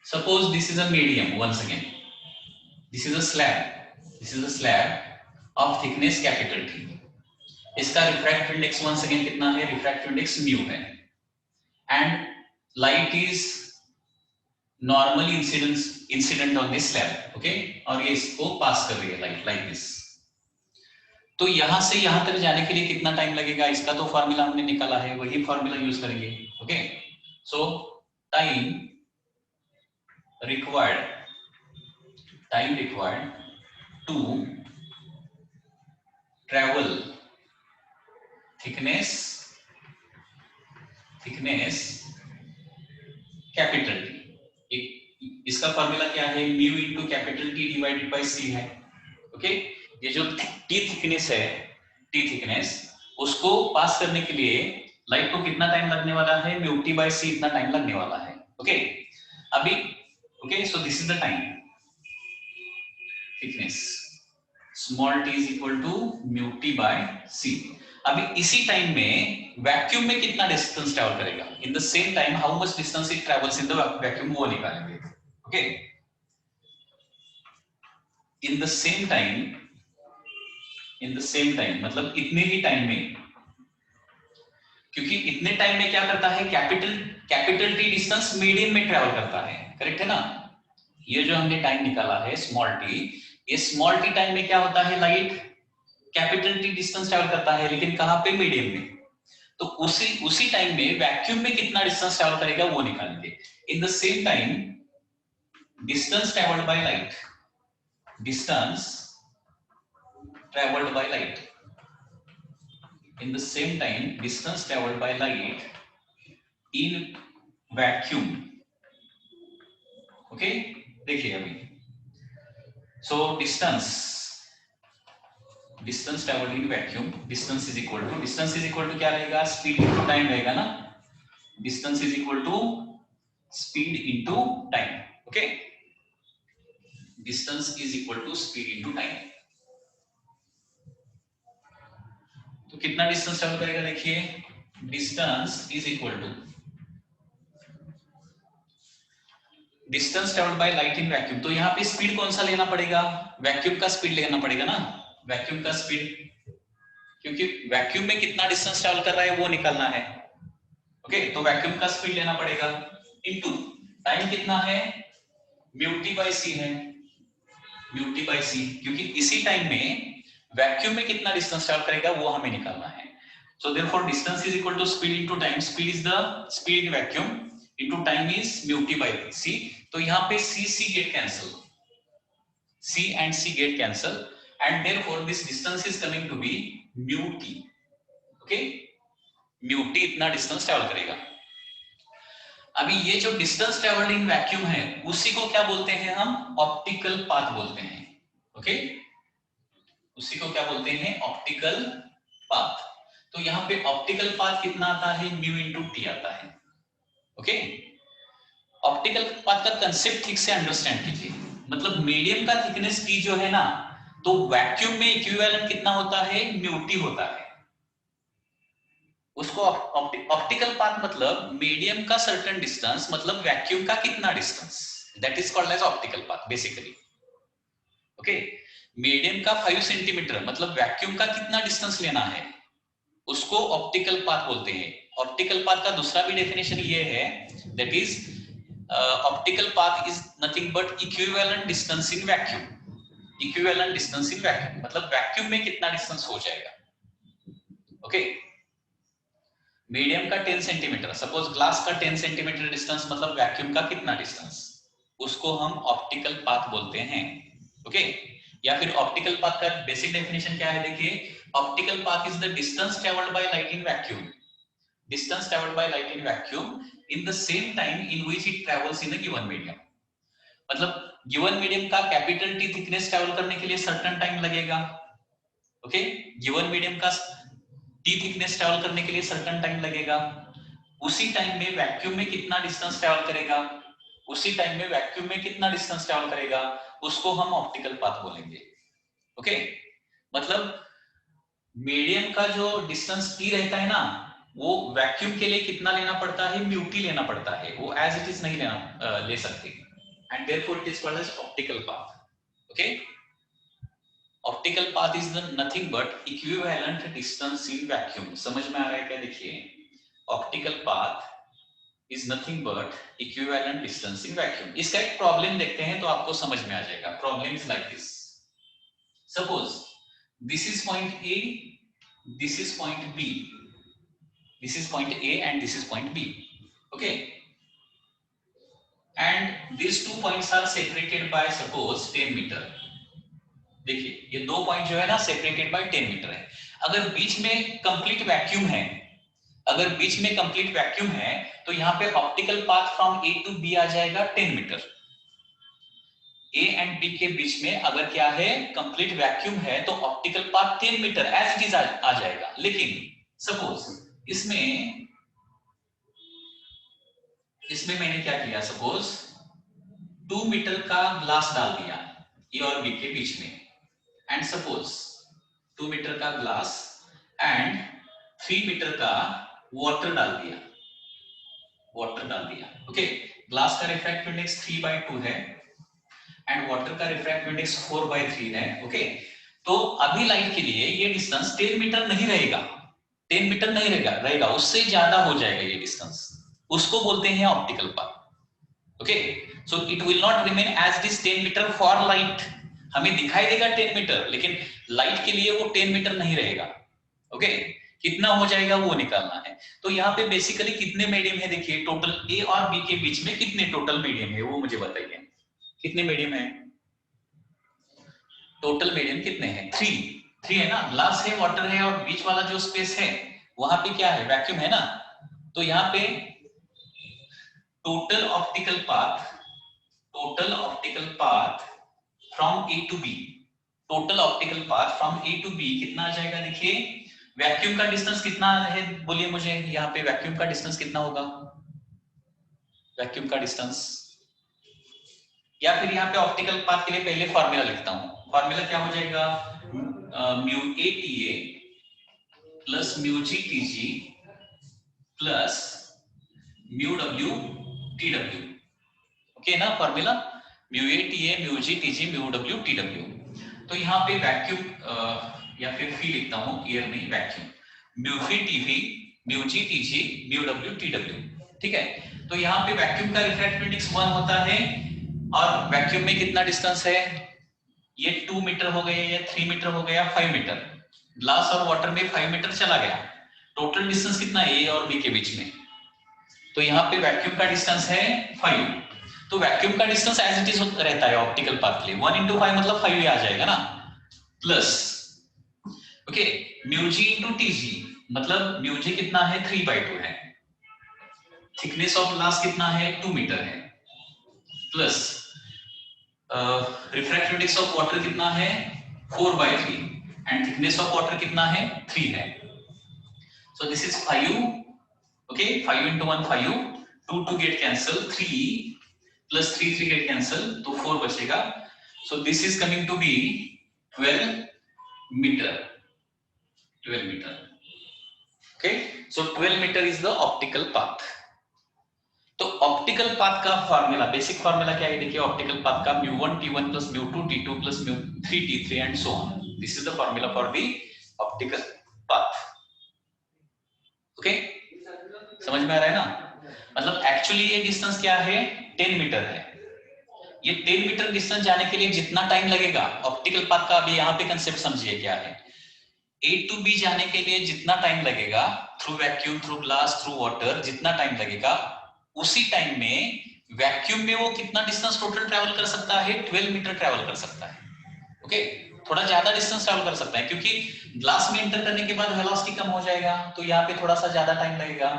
Suppose this is a medium, once again this is a slab of thickness capital T, इसका refractive index once again कितना है, refractive index mu है, and light is normally incident on this slab, okay, और ये इसको पास कर रही है लाइट like this। तो यहां से यहां तक जाने के लिए कितना टाइम लगेगा, इसका तो फॉर्मूला हमने निकाला है, वही फॉर्मूला यूज करेंगे, okay. So time required to travel thickness capital T, इसका फॉर्मूला क्या है, mu into capital T divided by c है, ओके। ये जो T थिकनेस है, T थिकनेस, उसको पास करने के लिए लाइट को कितना टाइम लगने वाला है, mu T by c इतना टाइम लगने वाला है, ओके। अभी okay, so this is the time, thickness, small t is equal to mu T by C. अभी इसी टाइम में वैक्यूम में कितना डिस्टेंस ट्रैवल करेगा, इन the same time how much distance it travels in the vacuum, वो निकालेंगे। Okay, in the same time मतलब इतने ही टाइम में, क्योंकि इतने टाइम में क्या करता है, कैपिटल टी डिस्टेंस मीडियम में ट्रैवल करता है, करेक्ट है ना। ये जो हमने टाइम निकाला है स्मॉल टी, ये स्मॉल टी टाइम में क्या होता है, light capital T distance travel करता है, लेकिन कहां पे, मीडियम में। तो उसी टाइम में वैक्यूम में कितना डिस्टेंस ट्रैवल करेगा वो निकालेंगे। इन the same time distance travelled by light, distance travelled by light, in the same time distance traveled by light in vacuum। Okay, देखिए अभी, so distance travelled in vacuum, distance is equal to क्या रहेगा, speed into time रहेगा ना, distance is equal to speed into time. Okay, distance is equal to speed into time. तो कितना distance travel करेगा, देखिए distance is equal to distance travelled by light in vacuum. तो यहाँ पे स्पीड कौन सा लेना पड़ेगा, वैक्यूम का स्पीड लेना पड़ेगा ना, वैक्यूम का स्पीड, क्योंकि वैक्यूम में कितना डिस्टेंस ट्रैवल कर रहा है वो निकालना है। ओके, तो वैक्यूम का स्पीड लेना पड़ेगा इनटू टाइम, कितना है, म्यू टी बाय सी है, म्यू टी बाय सी, क्योंकि इसी टाइम में वैक्यूम में कितना डिस्टेंस ट्रैवल करेगा वो हमें निकालना है। So therefore distance is equal to speed into time, speed is the speed in vacuum into time is mu T by C. तो यहाँ पे C get cancel, C and C get cancel, and therefore this distance is coming to be mu t। okay, mu t इतना distance travel करेगा। अभी ये जो distance travelled in vacuum है उसी को क्या बोलते हैं हम, ऑप्टिकल पाथ बोलते हैं। ओके, उसी को क्या बोलते हैं, ऑप्टिकल पाथ। तो यहाँ पे ऑप्टिकल पाथ कितना आता है, म्यू इनटू टी आता है। ओके, ऑप्टिकल पाथ का कंसेप्ट ठीक से अंडरस्टैंड कीजिए, मतलब मीडियम का थिकनेस टी जो है ना, तो वैक्यूम में इक्विवेलेंट कितना होता है, म्यू टी होता है। उसको ऑप्टिकल पाथ मतलब मीडियम का सर्टेन डिस्टेंस, मतलब वैक्यूम का कितना distance, that is called as optical path basically. Okay, medium का 5 सेंटीमीटर मतलब वैक्यूम का कितना डिस्टेंस लेना है, उसको ऑप्टिकल पाथ बोलते हैं। ऑप्टिकल पाथ का दूसरा भी डेफिनेशन ये है, that is optical path is nothing but equivalent distance in vacuum. Equivalent distance in vacuum मतलब वैक्यूम में कितना डिस्टेंस हो जाएगा। ओके, मीडियम का 10 सेंटीमीटर, सपोज ग्लास का 10 सेंटीमीटर डिस्टेंस मतलब वैक्यूम का कितना डिस्टेंस, उसको हम ऑप्टिकल पाथ बोलते हैं। ओके, या फिर ऑप्टिकल पाथ का बेसिक डेफिनेशन क्या है, देखिए optical path is the distance travelled by light in vacuum, distance travelled by light in vacuum in the same time in which it travels in a given medium. मतलब given medium का capital T thickness travel करने के लिए certain time लगेगा। Okay, given medium का T thickness travel करने के लिए सर्टेन टाइम लगेगा, उसी टाइम में वैक्यूम में कितना डिस्टेंस ट्रैवल करेगा, उसी टाइम में वैक्यूम में कितना डिस्टेंस ट्रैवल करेगा, उसको हम ऑप्टिकल पाथ बोलेंगे। ओके, मतलब मीडियम का जो डिस्टेंस टी रहता है ना, वो वैक्यूम के लिए कितना लेना पड़ता है, म्यू टी लेना पड़ता है, वो एज इट इज नहीं ले सकते, and therefore it is called as optical path. Okay, optical path is nothing but equivalent distance in vacuum. समझ में आ रहा है क्या, देखिए optical path is nothing but equivalent distance in vacuum. इसका एक प्रॉब्लम देखते हैं तो आपको समझ में आ जाएगा। Problem is like this, suppose this is point A, this is point B, this is point A and this is point B, okay, and these two points are separated by suppose 10 meter। देखिए ये दो point जो है ना separated by 10 metre है। अगर बीच में complete vacuum है, अगर बीच में कंप्लीट वैक्यूम है तो यहाँ पे optical path from A to B आ जाएगा 10 मीटर। A एंड B के बीच में अगर क्या है, कंप्लीट वैक्यूम है, तो optical path 10 metre as it is आ जाएगा। लेकिन सपोज इसमें मैंने क्या किया, सपोज 2 मीटर का ग्लास डाल दिया, ए और बी के बीच में, एंड सपोज 2 मीटर का ग्लास एंड 3 मीटर का वाटर डाल दिया, ओके। ग्लास का रिफ्रैक्टिव इंडेक्स 3/2 है एंड वाटर का रिफ्रैक्टिव इंडेक्स 4/3 है, ओके। तो अभी लाइट के लिए ये डिस्टेंस 10 मीटर नहीं रहेगा, 10 मीटर नहीं रहेगा, उससे ज्यादा हो जाएगा ये डिस्टेंस, उसको बोलते हैं optical path, okay. So it will not remain as this 10 metre for light, हमें दिखाई देगा 10 मीटर, लेकिन लाइट के लिए वो 10 मीटर नहीं रहेगा, ओके। कितना हो जाएगा वो निकालना है। तो यहाँ पे बेसिकली कितने मीडियम है, देखिए टोटल ए और बी के बीच में कितने टोटल मीडियम है वो मुझे बताइए, कितने मीडियम है, टोटल मीडियम कितने हैं, 3 है ना, ग्लास है, वाटर है, और बीच वाला जो स्पेस है वहां पे क्या है, वैक्यूम है ना। तो यहाँ पे total optical path from A to B, total optical path from A to B कितना आ जाएगा, देखिए वैक्यूम का डिस्टेंस कितना है, बोलिए मुझे यहाँ पे वैक्यूम का डिस्टेंस कितना होगा, वैक्यूम का डिस्टेंस, या फिर यहाँ पे ऑप्टिकल पाथ के लिए पहले फॉर्मूला लिखता हूँ, फॉर्मूला क्या हो जाएगा, mu A T A plus mu G T G plus mu W T W, okay ना, formula mu A T A mu G T G mu W T W. तो यहाँ पे वैक्यूम या फिर फी लिखता हूँ, एयर नहीं vacuum, mu phi T V mu G T G mu W T W, ठीक है। तो यहाँ पे वैक्यूम का रिफ्रैक्टिव इंडेक्स 1 होता है, और वैक्यूम में कितना डिस्टेंस है, ये 2 मीटर हो गया, या 3 मीटर हो गया, 5 मीटर, ग्लास और वाटर में 5 मीटर चला गया, टोटल डिस्टेंस कितना है ए और बी के बीच में, तो यहाँ पे वैक्यूम का डिस्टेंस है 5, तो वैक्यूम का डिस्टेंस एज इट इज रहता है ऑप्टिकल पाथ के लिए, 1 into 5 मतलब 5 ही आ जाएगा ना, plus okay mu G into T G, मतलब म्यू जी कितना है, 3/2 है, थिकनेस ऑफ ग्लास कितना है, 2 मीटर है, plus refractive index of water कितना है, 4/3, एंड थिकनेस ऑफ वाटर कितना है, 3 है, so this is 5, okay, 5 into 1 5, 2 get cancel, 3 plus 3 get cancel, तो 4 बचेगा, so this is coming to be 12 meter, okay, so 12 meter is the optical path। तो optical path का formula, basic formula क्या है, देखिए ऑप्टिकल पाथ का μ1 t1 plus μ2 t2 plus μ3 t3 and so on, this is the formula for the optical path, okay, समझ में आ रहा है ना, मतलब एक्चुअली ये डिस्टेंस क्या है, 10 मीटर है, ये 10 मीटर डिस्टेंस जाने के लिए जितना टाइम लगेगा ऑप्टिकल पाथ का, अभी यहाँ पे कंसेप्ट समझिए क्या है, ए टू बी जाने के लिए जितना टाइम लगेगा through vacuum, through glass, through water, जितना टाइम लगेगा उसी टाइम में वैक्यूम में वो कितना डिस्टेंस टोटल ट्रैवल कर सकता है, 12 मीटर ट्रैवल कर सकता है, ओके, थोड़ा ज्यादा डिस्टेंस ट्रैवल कर सकता है, क्योंकि ग्लास में एंटर करने के बाद वेलोसिटी कम हो जाएगा, तो यहाँ पे थोड़ा सा ज्यादा टाइम लगेगा,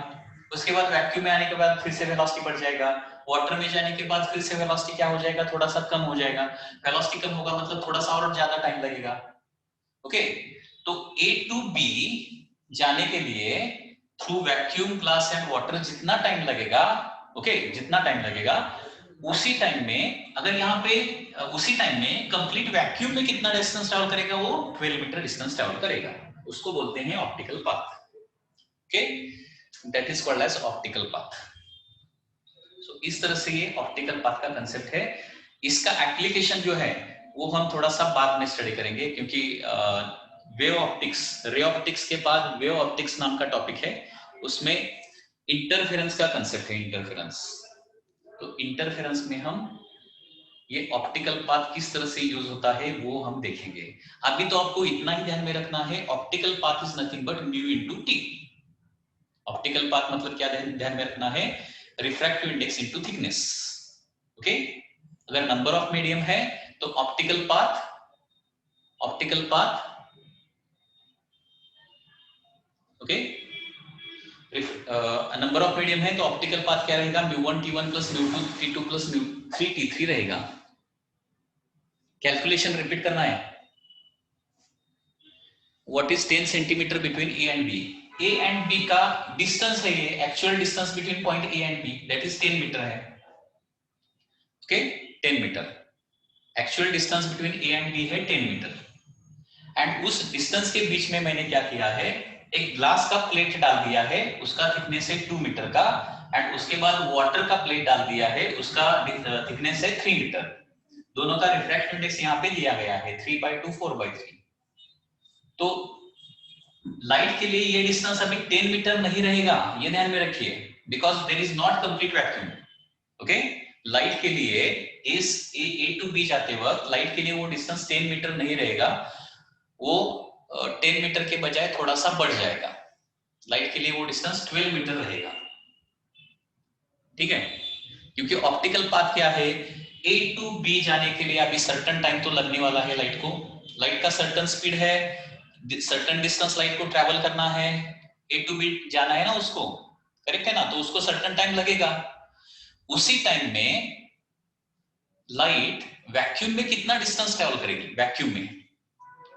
उसके बाद वैक्यूम में आने के बाद फिर से वेलोसिटी बढ़ जाएगा, वाटर में जाने के बाद फिर से वेलोसिटी क्या हो जाएगा, थोड़ा सा कम हो जाएगा, वेलोसिटी कम होगा मतलब थोड़ा सा और ज्यादा टाइम लगेगा, ओके। तो ए टू बी जाने के लिए through vacuum, glass and water जितना टाइम लगेगा, ओके, जितना टाइम लगेगा उसी टाइम में, अगर यहाँ पे उसी टाइम में कंप्लीट वैक्यूम में कितना डिस्टेंस ट्रैवल करेगा, वो 12 मीटर डिस्टेंस ट्रैवल करेगा, उसको बोलते हैं optical path, okay, that is called as optical path. So इस तरह से ये ऑप्टिकल पाथ का कंसेप्ट है, इसका एप्लीकेशन जो है वो हम थोड़ा सा बाद में स्टडी करेंगे, क्योंकि वेव ऑप्टिक्स, रे ऑप्टिक्स के बाद वेव ऑप्टिक्स नाम का टॉपिक है, उसमें इंटरफेरेंस का कंसेप्ट है, इंटरफेरेंस, तो इंटरफेरेंस में हम ये ऑप्टिकल पाथ किस तरह से यूज होता है वो हम देखेंगे। अभी तो आपको इतना ही ध्यान में रखना है, optical path is nothing but mu into T. Optical path मतलब क्या ध्यान में रखना है, refractive index into thickness, okay. अगर नंबर ऑफ मीडियम है तो optical path okay, number of medium है तो ऑप्टिकल पाथ क्या रहेगा, μ1 t1 plus μ2 t2 plus μ3 t3 रहेगा। कैलकुलेशन रिपीट करना है, what is 10 centimetre between A and B, A and B का डिस्टेंस है, ये actual distance between point A and B that is 10 metre है, okay, 10 metre, actual distance between A and B है 10 metre, and उस distance के बीच में मैंने क्या किया है, एक ग्लास का प्लेट डाल दिया है, उसका थिकनेस है 2 मीटर का, एंड उसके बाद वाटर का प्लेट डाल दिया है, उसका थिकनेस है 3 मीटर। दोनों का रिफ्रैक्टिव इंडेक्स यहाँ पे दिया गया है 3/2 4/3। तो लाइट के लिए ये डिस्टेंस अभी 10 मीटर नहीं रहेगा, ये ध्यान में रखिए, because there is not complete vacuum. Okay, light के लिए इस ए टू बी जाते वक्त लाइट के लिए वो डिस्टेंस 10 मीटर नहीं रहेगा, वो 10 मीटर के बजाय थोड़ा सा बढ़ जाएगा। लाइट के लिए वो डिस्टेंस 12 मीटर रहेगा, ठीक है। क्योंकि ऑप्टिकल पाथ क्या है, ए टू बी जाने के लिए अभी सर्टेन टाइम तो लगने वाला है लाइट को, लाइट का सर्टेन स्पीड है, सर्टेन डिस्टेंस लाइट को ट्रैवल करना है, ए टू बी जाना है ना उसको, करेक्ट है ना, तो उसको सर्टेन टाइम लगेगा। उसी टाइम में लाइट वैक्यूम में कितना डिस्टेंस ट्रैवल करेगी, वैक्यूम में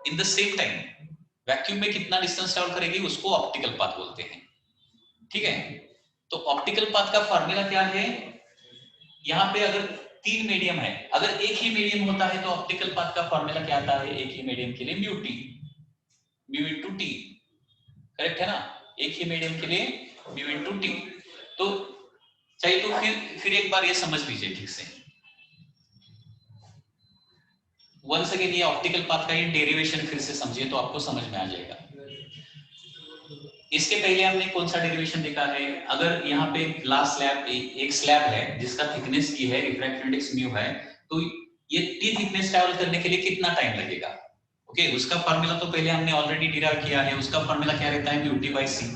इन द सेम टाइम वैक्यूम में कितना डिस्टेंस ट्रैवल करेगी, उसको ऑप्टिकल पाथ बोलते हैं, ठीक है। तो ऑप्टिकल पाथ का फॉर्मूला क्या है, यहाँ पे अगर 3 मीडियम है, अगर एक ही मीडियम होता है तो ऑप्टिकल पाथ का फॉर्मूला क्या आता है, एक ही मीडियम के लिए mu T, mu into T, correct है ना, एक ही मीडियम के लिए म्यू इनटू टी। तो चाहिए तो फिर एक बार ये समझ लीजिए ठीक से, वंस अगेन ये ऑप्टिकल पाथ का ये डेरिवेशन फिर से समझिए तो आपको समझ में आ जाएगा। इसके पहले हमने कौन सा डेरिवेशन देखा है, अगर यहाँ पे ग्लास स्लैब एक स्लैब है जिसका थिकनेस की है, रिफ्रैक्टिव इंडेक्स म्यू है, तो ये टी थिकनेस ट्रैवल करने के लिए कितना टाइम लगेगा, ओके उसका फार्मूला तो पहले हमने ऑलरेडी डिराइव किया है, उसका फार्मूला क्या रहता है, mu t by c.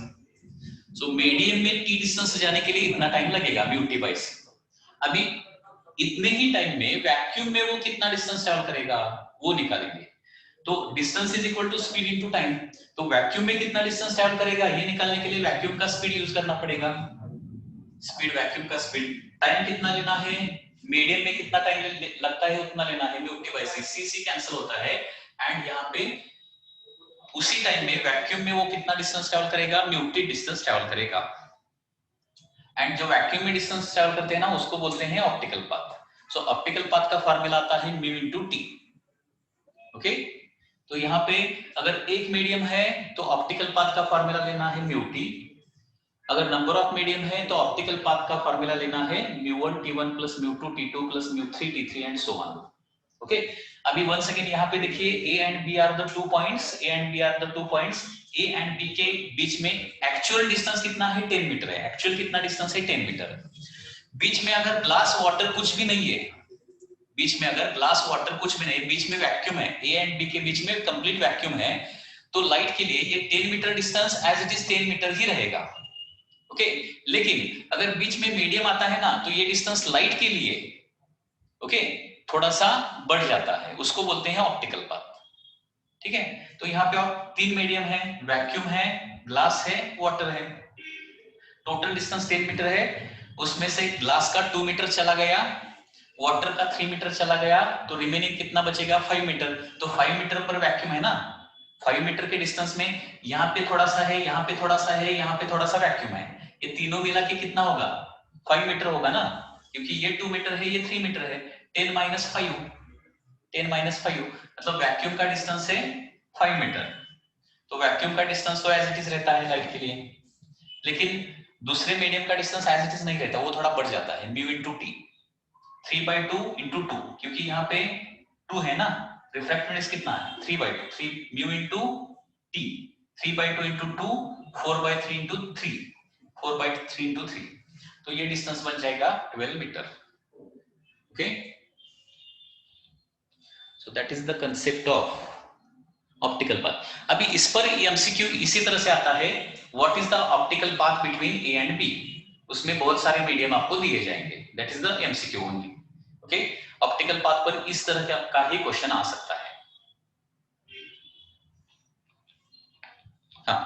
So medium में टी डिस्टेंस जाने के लिए इतना टाइम लगेगा, म्यू टी बाई सी। अभी इतने ही टाइम में वैक्यूम में वो कितना डिस्टेंस ट्रैवल करेगा वो निकालेंगे, तो distance is equal to speed into time. तो वैक्यूम में कितना डिस्टेंस ट्रैवल करेगा ये निकालने के लिए वैक्यूम का स्पीड यूज करना पड़ेगा, स्पीड वैक्यूम का स्पीड, टाइम कितना लेना है, मीडियम में कितना टाइम लगता है उतना लेना है, mu t by c, c c cancel होता है, एंड यहाँ पे उसी टाइम में वैक्यूम में वो कितना डिस्टेंस ट्रैवल करेगा, म्यू टी डिस्टेंस ट्रैवल करेगा, एंड जो वैक्यूम में डिस्टेंस ट्रैवल करते हैं ना उसको बोलते हैं ऑप्टिकल पाथ। सो ऑप्टिकल पाथ का फार्मूला आता है म्यू इनटू टी, ओके। तो यहाँ पे अगर एक मीडियम है तो ऑप्टिकल पाथ का फार्मूला लेना है म्यू टी, अगर नंबर ऑफ मीडियम है तो ऑप्टिकल पाथ का फार्मूला लेना है mu one t one plus mu two t two plus mu three t three and so on, okay. अभी वंस अगेन यहाँ पे देखिए A and B are the 2 points, A and B are the 2 points, A and B के बीच में actual distance कितना है 10 metre है, एक्चुअल कितना डिस्टेंस है 10 मीटर। बीच में अगर ग्लास वाटर कुछ भी नहीं है, बीच में अगर ग्लास वाटर कुछ भी नहीं, बीच में वैक्यूम है, ए एंड बी के बीच में कंप्लीट वैक्यूम है, तो लाइट के लिए ये 10 metre distance as it is 10 metre ही रहेगा, ओके। लेकिन अगर बीच में मीडियम आता है ना तो ये डिस्टेंस लाइट के लिए, ओके, थोड़ा सा बढ़ जाता है, उसको बोलते हैं ऑप्टिकल पाथ, ठीक है। तो यहाँ पे आप 3 मीडियम है, वैक्यूम है, ग्लास है, वाटर है, टोटल डिस्टेंस 10 मीटर है, उसमें से ग्लास का 2 मीटर चला गया, वाटर का 3 मीटर चला गया, तो रिमेनिंग कितना बचेगा 5 मीटर। तो 5 मीटर पर वैक्यूम है ना, 5 मीटर के डिस्टेंस में यहाँ पे थोड़ा सा है, यहाँ पे थोड़ा सा है, यहाँ पे थोड़ा सा वैक्यूम है, ये तीनों मिला के कितना होगा 5 मीटर होगा ना, क्योंकि ये 2 मीटर है, ये 3 मीटर है, 10 माइनस 5, 10 माइनस 5 मतलब वैक्यूम का डिस्टेंस है 5 मीटर। तो वैक्यूम का डिस्टेंस तो एज इट इज रहता है लाइट के लिए, लेकिन दूसरे मीडियम का डिस्टेंस एज इट इज नहीं रहता, वो थोड़ा बढ़ जाता है, म्यू इनटू टी, 3/2 इंटू 2, क्योंकि यहाँ पे 2 है ना, रिफ्रैक्टिव इंडेक्स कितना है 3/2, 3 mu into t, 3/2 into 2, 4/3 into 3, 4/3 into 3, तो ये डिस्टेंस बन जाएगा 12 metre, okay. So that is the concept of optical path. अभी इस पर एमसीक्यू इसी तरह से आता है, what is the optical path between A and B, उसमें बहुत सारे मीडियम आपको दिए जाएंगे, that is the MCQ only, okay. Optical path पर इस तरह का ही क्वेश्चन आ सकता है। हाँ,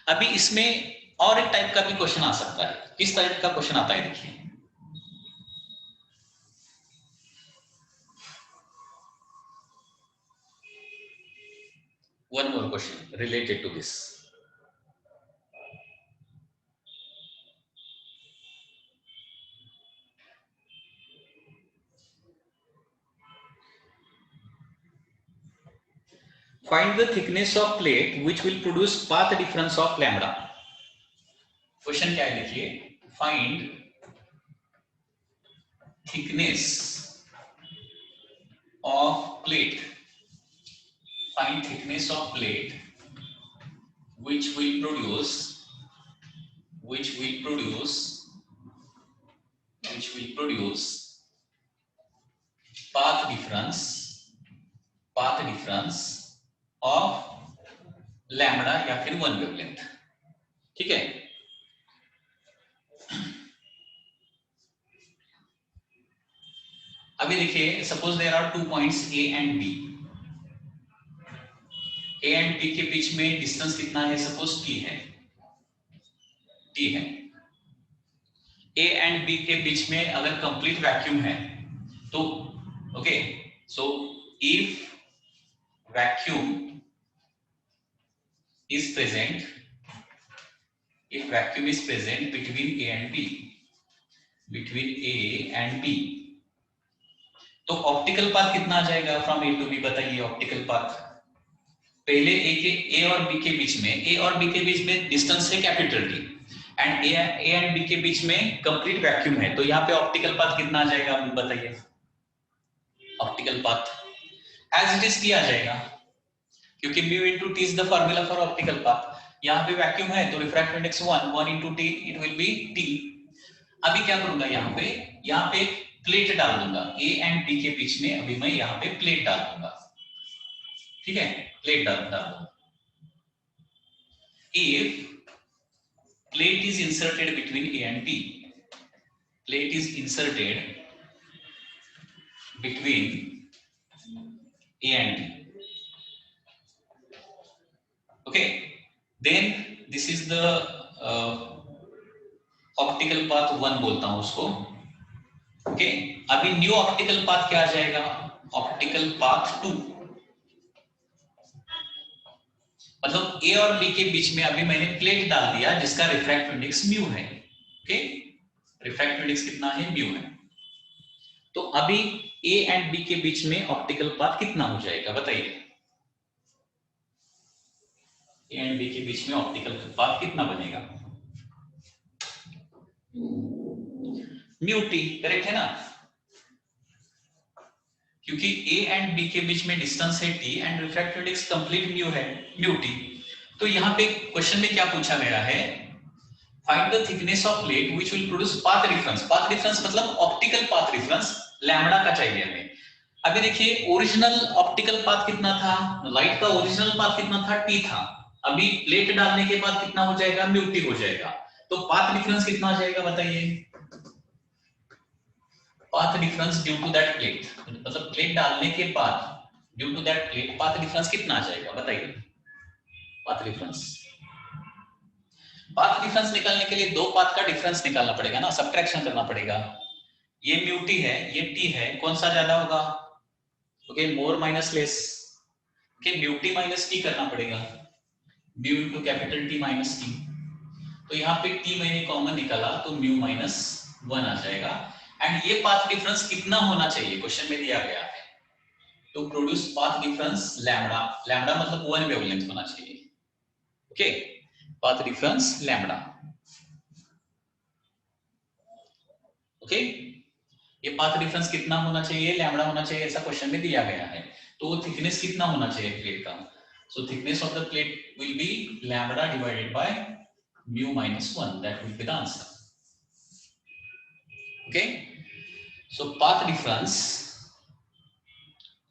अभी इसमें और एक टाइप का भी क्वेश्चन आ सकता है, किस टाइप का क्वेश्चन आता है देखिए, one more question related to this. Find the thickness of plate which will produce path difference of lambda. Question क्या है देखिए, find thickness of plate, find thickness of plate which will produce path difference of lambda या फिर one wavelength. ठीक है, अभी देखिए suppose there are 2 points A and B. A and B के बीच में डिस्टेंस कितना है, सपोज टी है। ए एंड बी के बीच में अगर कंप्लीट वैक्यूम है तो okay, so if vacuum is present between A and B, तो ऑप्टिकल पाथ कितना आ जाएगा फ्रॉम ए टू बी? बताइए ऑप्टिकल पाथ। पहले ए और बी के बीच में डिस्टेंस है capital T, and A and B के बीच में कंप्लीट वैक्यूम है, तो यहाँ पे ऑप्टिकल पाथ कितना आ जाएगा बताइए? Optical path as it is T आ जाएगा, क्योंकि mu into t is the formula for optical path। यहाँ पे वैक्यूम है तो refractive index 1 into t it will be t। अभी क्या करूंगा, यहाँ पे प्लेट डाल दूंगा a एंड b के बीच में। अभी मैं यहाँ पे प्लेट डाल दूंगा, ठीक है, प्लेट डाल दूंगा। If plate is inserted between a and b, plate is inserted between a and b, okay, then this is the optical path 1 बोलता हूं उसको। ओके, अभी न्यू ऑप्टिकल पाथ क्या आ जाएगा? Optical path 2। मतलब ए और बी के बीच में अभी मैंने प्लेट डाल दिया जिसका रिफ्रैक्टिव इंडेक्स म्यू है। ओके, रिफ्रैक्टिव इंडेक्स कितना है? म्यू है। तो अभी ए एंड बी के बीच में ऑप्टिकल पाथ कितना हो जाएगा बताइए? ए एंड बी के बीच में ऑप्टिकल पाथ कितना बनेगा? म्यू टी, करेक्ट है ना? क्योंकि ए एंड बी के बीच में डिस्टेंस है T and refractive index complete mu है, म्यू टी। तो यहाँ पे क्वेश्चन में क्या पूछा गया है? Find the thickness of plate which will produce path difference. Path difference मतलब ऑप्टिकल पाथ डिफरेंस लैम्बडा का चाहिए हमें। अभी देखिए ओरिजिनल ऑप्टिकल पाथ कितना था? लाइट का ओरिजिनल पाथ कितना था? टी था। अभी प्लेट डालने के बाद कितना हो जाएगा? म्यू टी हो जाएगा। तो पाथ डिफरेंस कितना आ जाएगा बताइए? Path difference due to that plate, मतलब प्लेट डालने के बाद due to that plate path difference कितना आ जाएगा बताइए? पाथ डिफरेंस निकालने के लिए दो पाथ का डिफरेंस निकालना पड़ेगा ना, सब्ट्रैक्शन करना पड़ेगा। ये म्यू टी है, ये टी है, कौन सा ज्यादा होगा? Okay, more minus less. Okay, mu T minus T करना पड़ेगा, mu into capital T minus T. तो यहाँ पे टी मैंने कॉमन निकाला तो म्यू माइनस 1 आ जाएगा। एंड ये पाथ डिफरेंस कितना होना चाहिए क्वेश्चन में दिया गया है? तो produce path difference lambda, lambda मतलब 1 वेवलेंथ होना चाहिए। Okay, path difference lambda. Okay, ये पाथ डिफरेंस कितना होना चाहिए? लैम्बडा होना चाहिए, ऐसा क्वेश्चन में दिया गया है। तो थिकनेस कितना होना चाहिए प्लेट का? So thickness of the plate will be lambda divided by mu minus 1, that will be the answer. Okay, so path difference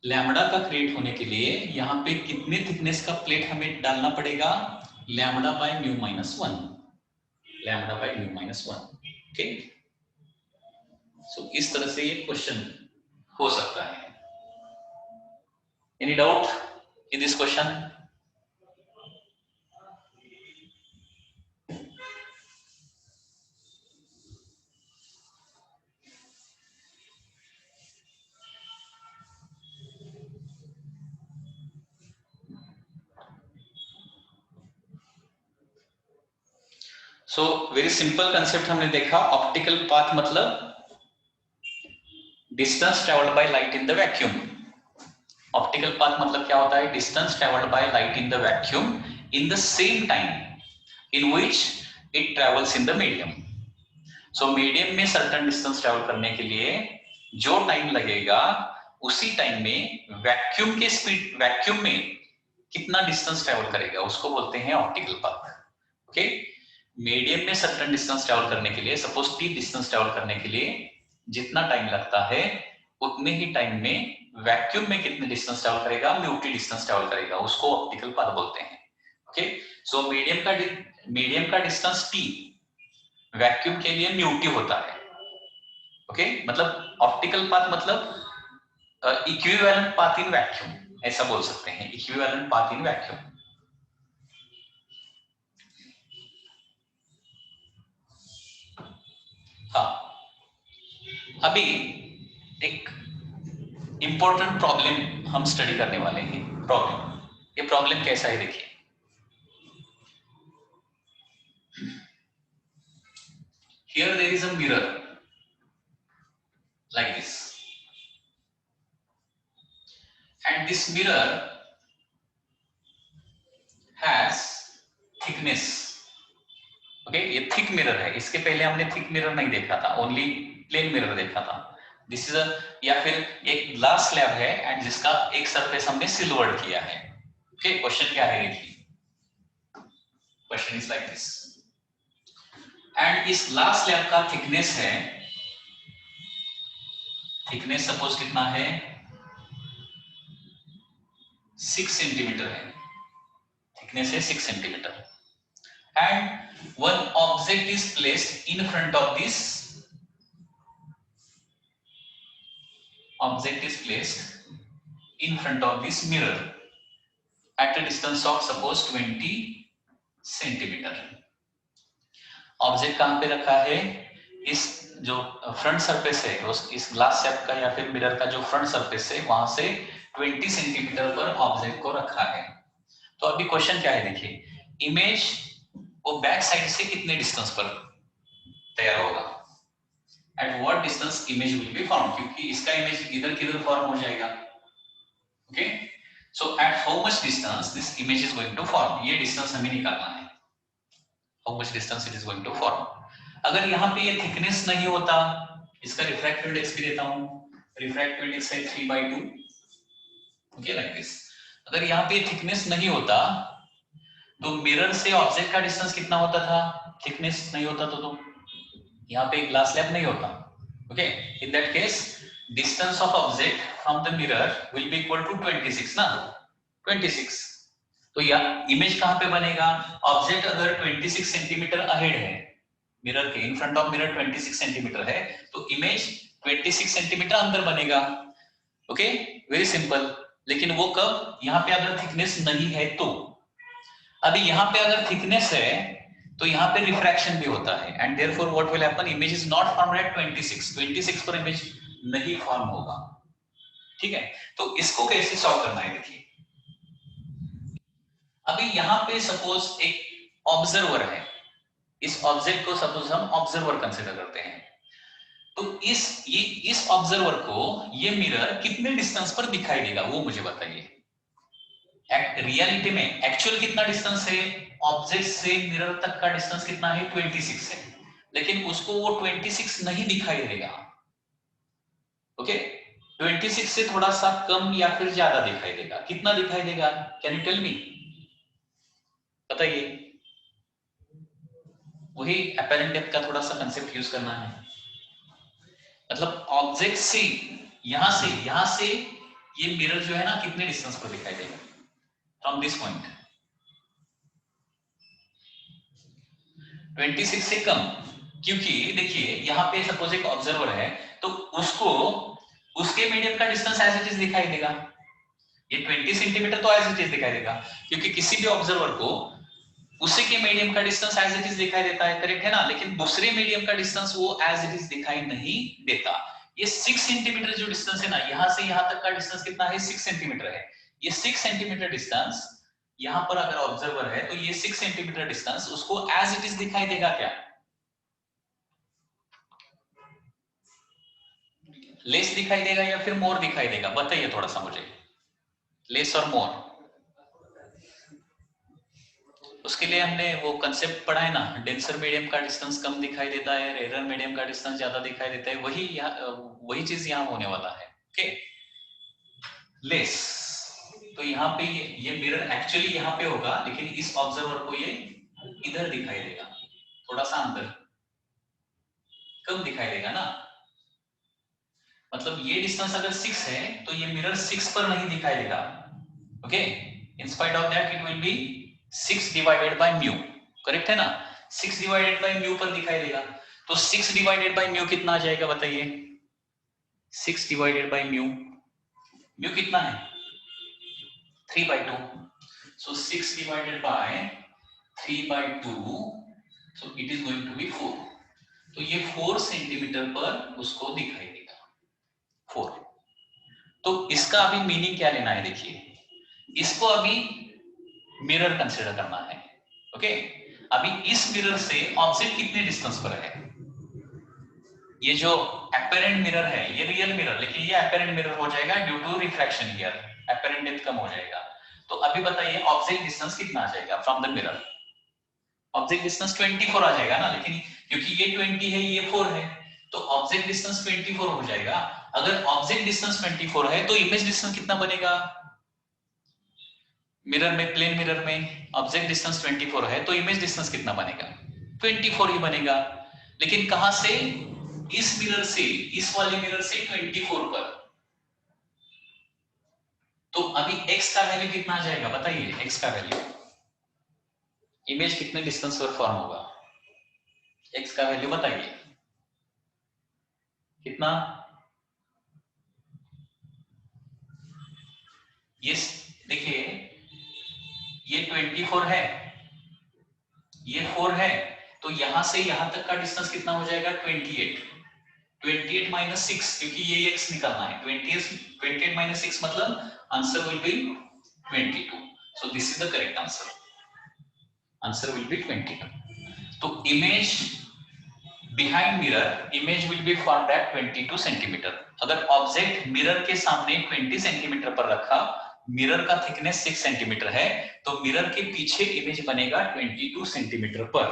lambda का क्रिएट होने के लिए यहाँ पे कितने थिकनेस का प्लेट हमें डालना पड़ेगा? Lambda by mu minus 1, lambda by mu minus 1। Okay, so इस तरह से ये क्वेश्चन हो सकता है। Any doubt in this question? So very simple concept हमने देखा। ऑप्टिकल पाथ मतलब distance travelled by light in the vacuum. Optical path मतलब क्या होता है? Distance travelled by light in the vacuum in the same time in which it travels in the medium. So medium में certain distance travel करने के लिए जो time लगेगा उसी टाइम में वैक्यूम में कितना डिस्टेंस ट्रेवल करेगा उसको बोलते हैं ऑप्टिकल पाथ। ओके, मीडियम में सर्टेन डिस्टेंस ट्रेवल करने के लिए, सपोज टी डिस्टेंस ट्रेवल करने के लिए जितना टाइम लगता है उतने ही टाइम में वैक्यूम में कितने डिस्टेंस ट्रेवल करेगा, म्यू टी डिस्टेंस ट्रेवल करेगा, उसको ऑप्टिकल पाथ बोलते हैं। ओके, सो मीडियम का डिस्टेंस टी वैक्यूम के लिए म्यू टी होता है। ओके, मतलब ऑप्टिकल पाथ मतलब इक्विवेलेंट पाथ इन वैक्यूम, ऐसा बोल सकते हैं, इक्विवेलेंट पाथ इन वैक्यूम। हाँ, अभी एक इंपॉर्टेंट प्रॉब्लम हम स्टडी करने वाले हैं। प्रॉब्लम, ये प्रॉब्लम कैसा है देखिए। Here there is a mirror like this, and this mirror has thickness। Okay, ये थिक मिरर है। इसके पहले हमने थिक मिरर नहीं देखा था, ओनली प्लेन मिरर देखा था। दिस इज अ, या फिर एक ग्लास स्लैब है एंड जिसका एक सरफेस हमने सिल्वर्ड किया है। ओके, क्वेश्चन क्या है देखिए। Question is like this, and इस ग्लास स्लैब का थिकनेस है, थिकनेस सपोज कितना है, 6 सेंटीमीटर है, थिकनेस है 6 centimetre, and one object is placed in front of this, object is placed in front of this mirror at a distance of suppose 20 centimetre. Object कहां पे रखा है, इस जो फ्रंट सरफेस है उस इस ग्लास शेप का या फिर मिरर का जो फ्रंट सरफेस है वहां से 20 सेंटीमीटर पर ऑब्जेक्ट को रखा है। तो अभी क्वेश्चन क्या है देखिए, इमेज वो बैक साइड से कितने डिस्टेंस पर तैयार होगा, at what distance image will be form, क्योंकि इसका इमेज इधर किधर फॉर्म हो जाएगा। Okay, so at how much distance this image is going to form, ये डिस्टेंस हमें निकालना है, how much distance it is going to form. अगर यहाँ पे ये थिकनेस नहीं होता, इसका रिफ्रैक्टिव इंडेक्स भी देता हूं, रिफ्रैक्टिव इंडेक्स है 3/2। Okay, like this. अगर यहाँ पे थिकनेस नहीं होता तो मिरर से ऑब्जेक्ट का डिस्टेंस कितना होता था, थिकनेस नहीं होता तो यहाँ पे ग्लास स्लैब नहीं होता। Okay, in that case distance of object from the mirror will be equal to 26 ना, 26। तो या इमेज कहां पे बनेगा, ऑब्जेक्ट अगर 26 सेंटीमीटर अहेड है मिरर के, in front of mirror 26 centimetre है, तो इमेज 26 सेंटीमीटर अंदर बनेगा। Okay, very simple. लेकिन वो कब, यहाँ पे अगर थिकनेस नहीं है तो। अभी यहाँ पे अगर थिकनेस है तो यहाँ पे रिफ्रैक्शन भी होता है, and therefore what will happen, image is not formed at 26 पर इमेज नहीं फॉर्म होगा। ठीक है, तो इसको कैसे सॉल्व करना है देखिए। अभी यहाँ पे सपोज एक ऑब्जर्वर है, इस ऑब्जेक्ट को सपोज हम ऑब्जर्वर कंसीडर करते हैं, तो इस ऑब्जर्वर को ये मिरर कितने डिस्टेंस पर दिखाई देगा वो मुझे बताइए। रियलिटी में एक्चुअल कितना डिस्टेंस है, ऑब्जेक्ट से मिरर तक का डिस्टेंस कितना है, 26 है, लेकिन उसको वो 26 नहीं दिखाई देगा। ओके, 26 से थोड़ा सा कम या फिर ज्यादा दिखाई देगा, कितना दिखाई देगा, कैन यू टेल मी, बताइए। वही अपेरेंट डेप्थ का थोड़ा सा कंसेप्ट यूज करना है, मतलब ऑब्जेक्ट से यहां से ये मिरर जो है ना कितने डिस्टेंस पर दिखाई देगा फ्रॉम दिस पॉइंट, 26 से कम। क्योंकि देखिए यहाँ पे सपोज एक ऑब्जर्वर है तो उसको उसके मीडियम का डिस्टेंस एज इट इज दिखाई देगा, ये 20 सेंटीमीटर तो एज इट इज दिखाई देगा, क्योंकि किसी भी ऑब्जर्वर को उसी के मीडियम का डिस्टेंस एज इट इज दिखाई देता है, करेक्ट है ना, लेकिन दूसरे मीडियम का डिस्टेंस वो एज इट इज दिखाई नहीं देता। ये 6 सेंटीमीटर जो डिस्टेंस है ना, यहां से यहां तक का डिस्टेंस कितना है, 6 सेंटीमीटर है। ये 6 सेंटीमीटर डिस्टेंस यहां पर अगर ऑब्जर्वर है तो ये 6 सेंटीमीटर डिस्टेंस उसको एज इट इज दिखाई देगा क्या, लेस दिखाई देगा या फिर मोर दिखाई देगा, बताइए थोड़ा सा मुझे। लेस और मोर, उसके लिए हमने वो कंसेप्ट पढ़ा है ना, डेंसर मीडियम का डिस्टेंस कम दिखाई देता है, रेयर मीडियम का डिस्टेंस ज्यादा दिखाई देता है, वही चीज यहाँ होने वाला है। ओके, लेस, तो यहाँ पे ये मिरर एक्चुअली यहाँ पे होगा, लेकिन इस ऑब्जर्वर को ये इधर दिखाई देगा, थोड़ा सा अंदर कम दिखाई देगा ना। मतलब ये डिस्टेंस अगर 6 है तो ये मिरर 6 पर नहीं दिखाई देगा। Okay, in spite of that it will be 6 divided by mu, correct है ना, 6 डिवाइडेड बाय म्यू पर दिखाई देगा। तो 6 डिवाइडेड बाय म्यू कितना आ जाएगा बताइए? 6 डिवाइडेड बाय म्यू, म्यू कितना है? 3/2, so 6 divided by 3/2, so it is going to be 4, तो ये 4 सेंटीमीटर पर उसको दिखाई देगा 4। तो इसका अभी मीनिंग क्या लेना है, देखिए, इसको अभी मिरर कंसीडर करना है। ओके, अभी इस मिरर से ऑब्जेक्ट कितने डिस्टेंस पर है? ये जो एपेरेंट मिरर है ये रियल मिरर, लेकिन ये एपेरेंट मिरर हो जाएगा due to refraction, here apparent depth कम हो जाएगा। तो अभी बताइए ऑब्जेक्ट डिस्टेंस कितना आ जाएगा from the mirror? Object distance 24 आ जाएगा ना, लेकिन क्योंकि ये 20 है ये 4 है, तो ऑब्जेक्ट डिस्टेंस 24 हो जाएगा। अगर ऑब्जेक्ट डिस्टेंस 24 है तो इमेज डिस्टेंस कितना बनेगा? मिरर में, प्लेन मिरर में ऑब्जेक्ट डिस्टेंस 24 है तो इमेज डिस्टेंस कितना बनेगा? 24 ही बनेगा। लेकिन कहां से? इस मिरर से, इस वाले मिरर से 24 पर। तो अभी x का वैल्यू कितना आ जाएगा बताइए? x का वैल्यू, इमेज कितने डिस्टेंस पर फॉर्म होगा? x का वैल्यू बताइए कितना? ये देखिए, ये 24 है, ये 4 है, तो यहां से यहां तक का डिस्टेंस कितना हो जाएगा? 28, 28 माइनस 6, क्योंकि ये x निकालना है। 28 माइनस 6 मतलब answer will be 22, so this is the correct answer, answer will be 22। तो image behind mirror, image will be formed at 22 centimetre. अगर ऑब्जेक्ट मिरर के सामने 20 सेंटीमीटर पर रखा, मिरर का थिकनेस 6 सेंटीमीटर है, तो मिरर के पीछे इमेज बनेगा 22 सेंटीमीटर पर।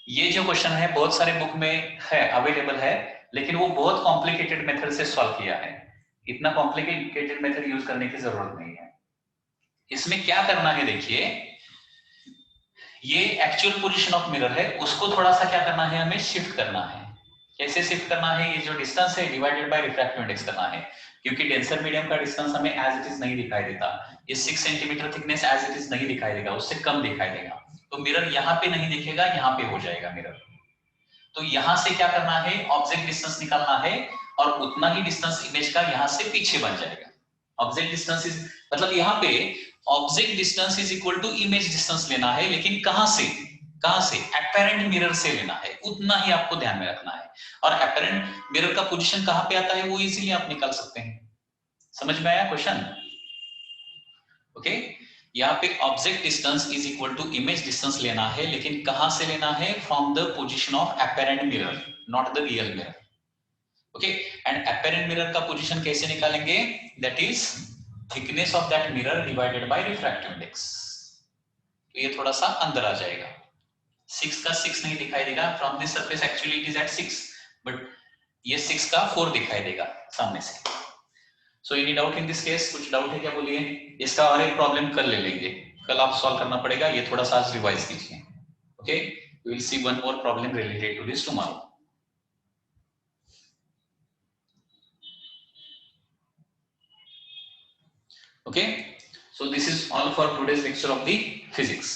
ये जो क्वेश्चन है बहुत सारे बुक में है, अवेलेबल है, लेकिन वो बहुत कॉम्प्लिकेटेड मेथड से सॉल्व किया है, इतना कॉम्प्लिकेटेड मेथड यूज करने की जरूरत नहीं है। इसमें क्या करना है देखिए, ये एक्चुअल पोजीशन ऑफ मिरर है, उसको थोड़ा सा क्या करना है, हमें शिफ्ट करना है। कैसे शिफ्ट करना है? ये जो डिस्टेंस है डिवाइडेड बाय रिफ्रैक्टिव इंडेक्स करना है, क्योंकि डेंसर मीडियम का डिस्टेंस हमें एज इट इज नहीं दिखाई देता, ये 6 centimetre thickness as it is नहीं दिखाई देगा, उससे कम दिखाई देगा। तो मिरर यहाँ पे नहीं दिखेगा, यहाँ पे हो जाएगा मिरर। तो यहां से क्या करना है, ऑब्जेक्ट डिस्टेंस निकालना है, और उतना ही डिस्टेंस इमेज का यहां से पीछे बन जाएगा। ऑब्जेक्ट डिस्टेंस इज, मतलब यहाँ पे object distance is equal to image distance लेना है, लेकिन कहां से? कहां से? एपेरेंट मिरर से लेना है, उतना ही आपको ध्यान में रखना है। और एपेरेंट मिरर का पोजीशन कहां पे आता है वो इजीली आप निकाल सकते हैं। समझ में आया क्वेश्चन? ओके, यहाँ पे object distance is equal to image distance लेना है, लेकिन कहां से लेना है? From the position of apparent mirror, not the real mirror. Okay, and apparent mirror का पोजीशन कैसे निकालेंगे? That is thickness of that mirror divided by refractive index. तो ये थोड़ा सा अंदर आ जाएगा, 6 का 6 नहीं दिखाई देगा from this surface, actually it is at 6, but ये 6 का 4 दिखाई देगा सामने से। So any doubt in this case? कुछ डाउट है क्या बोलिए? इसका और एक प्रॉब्लम कल ले लेंगे, कल आप सॉल्व करना पड़ेगा, ये थोड़ा सा आज रिवाइज कीजिए। Okay, we will see one more problem related to this tomorrow. Okay, so this is all for today's lecture of the physics.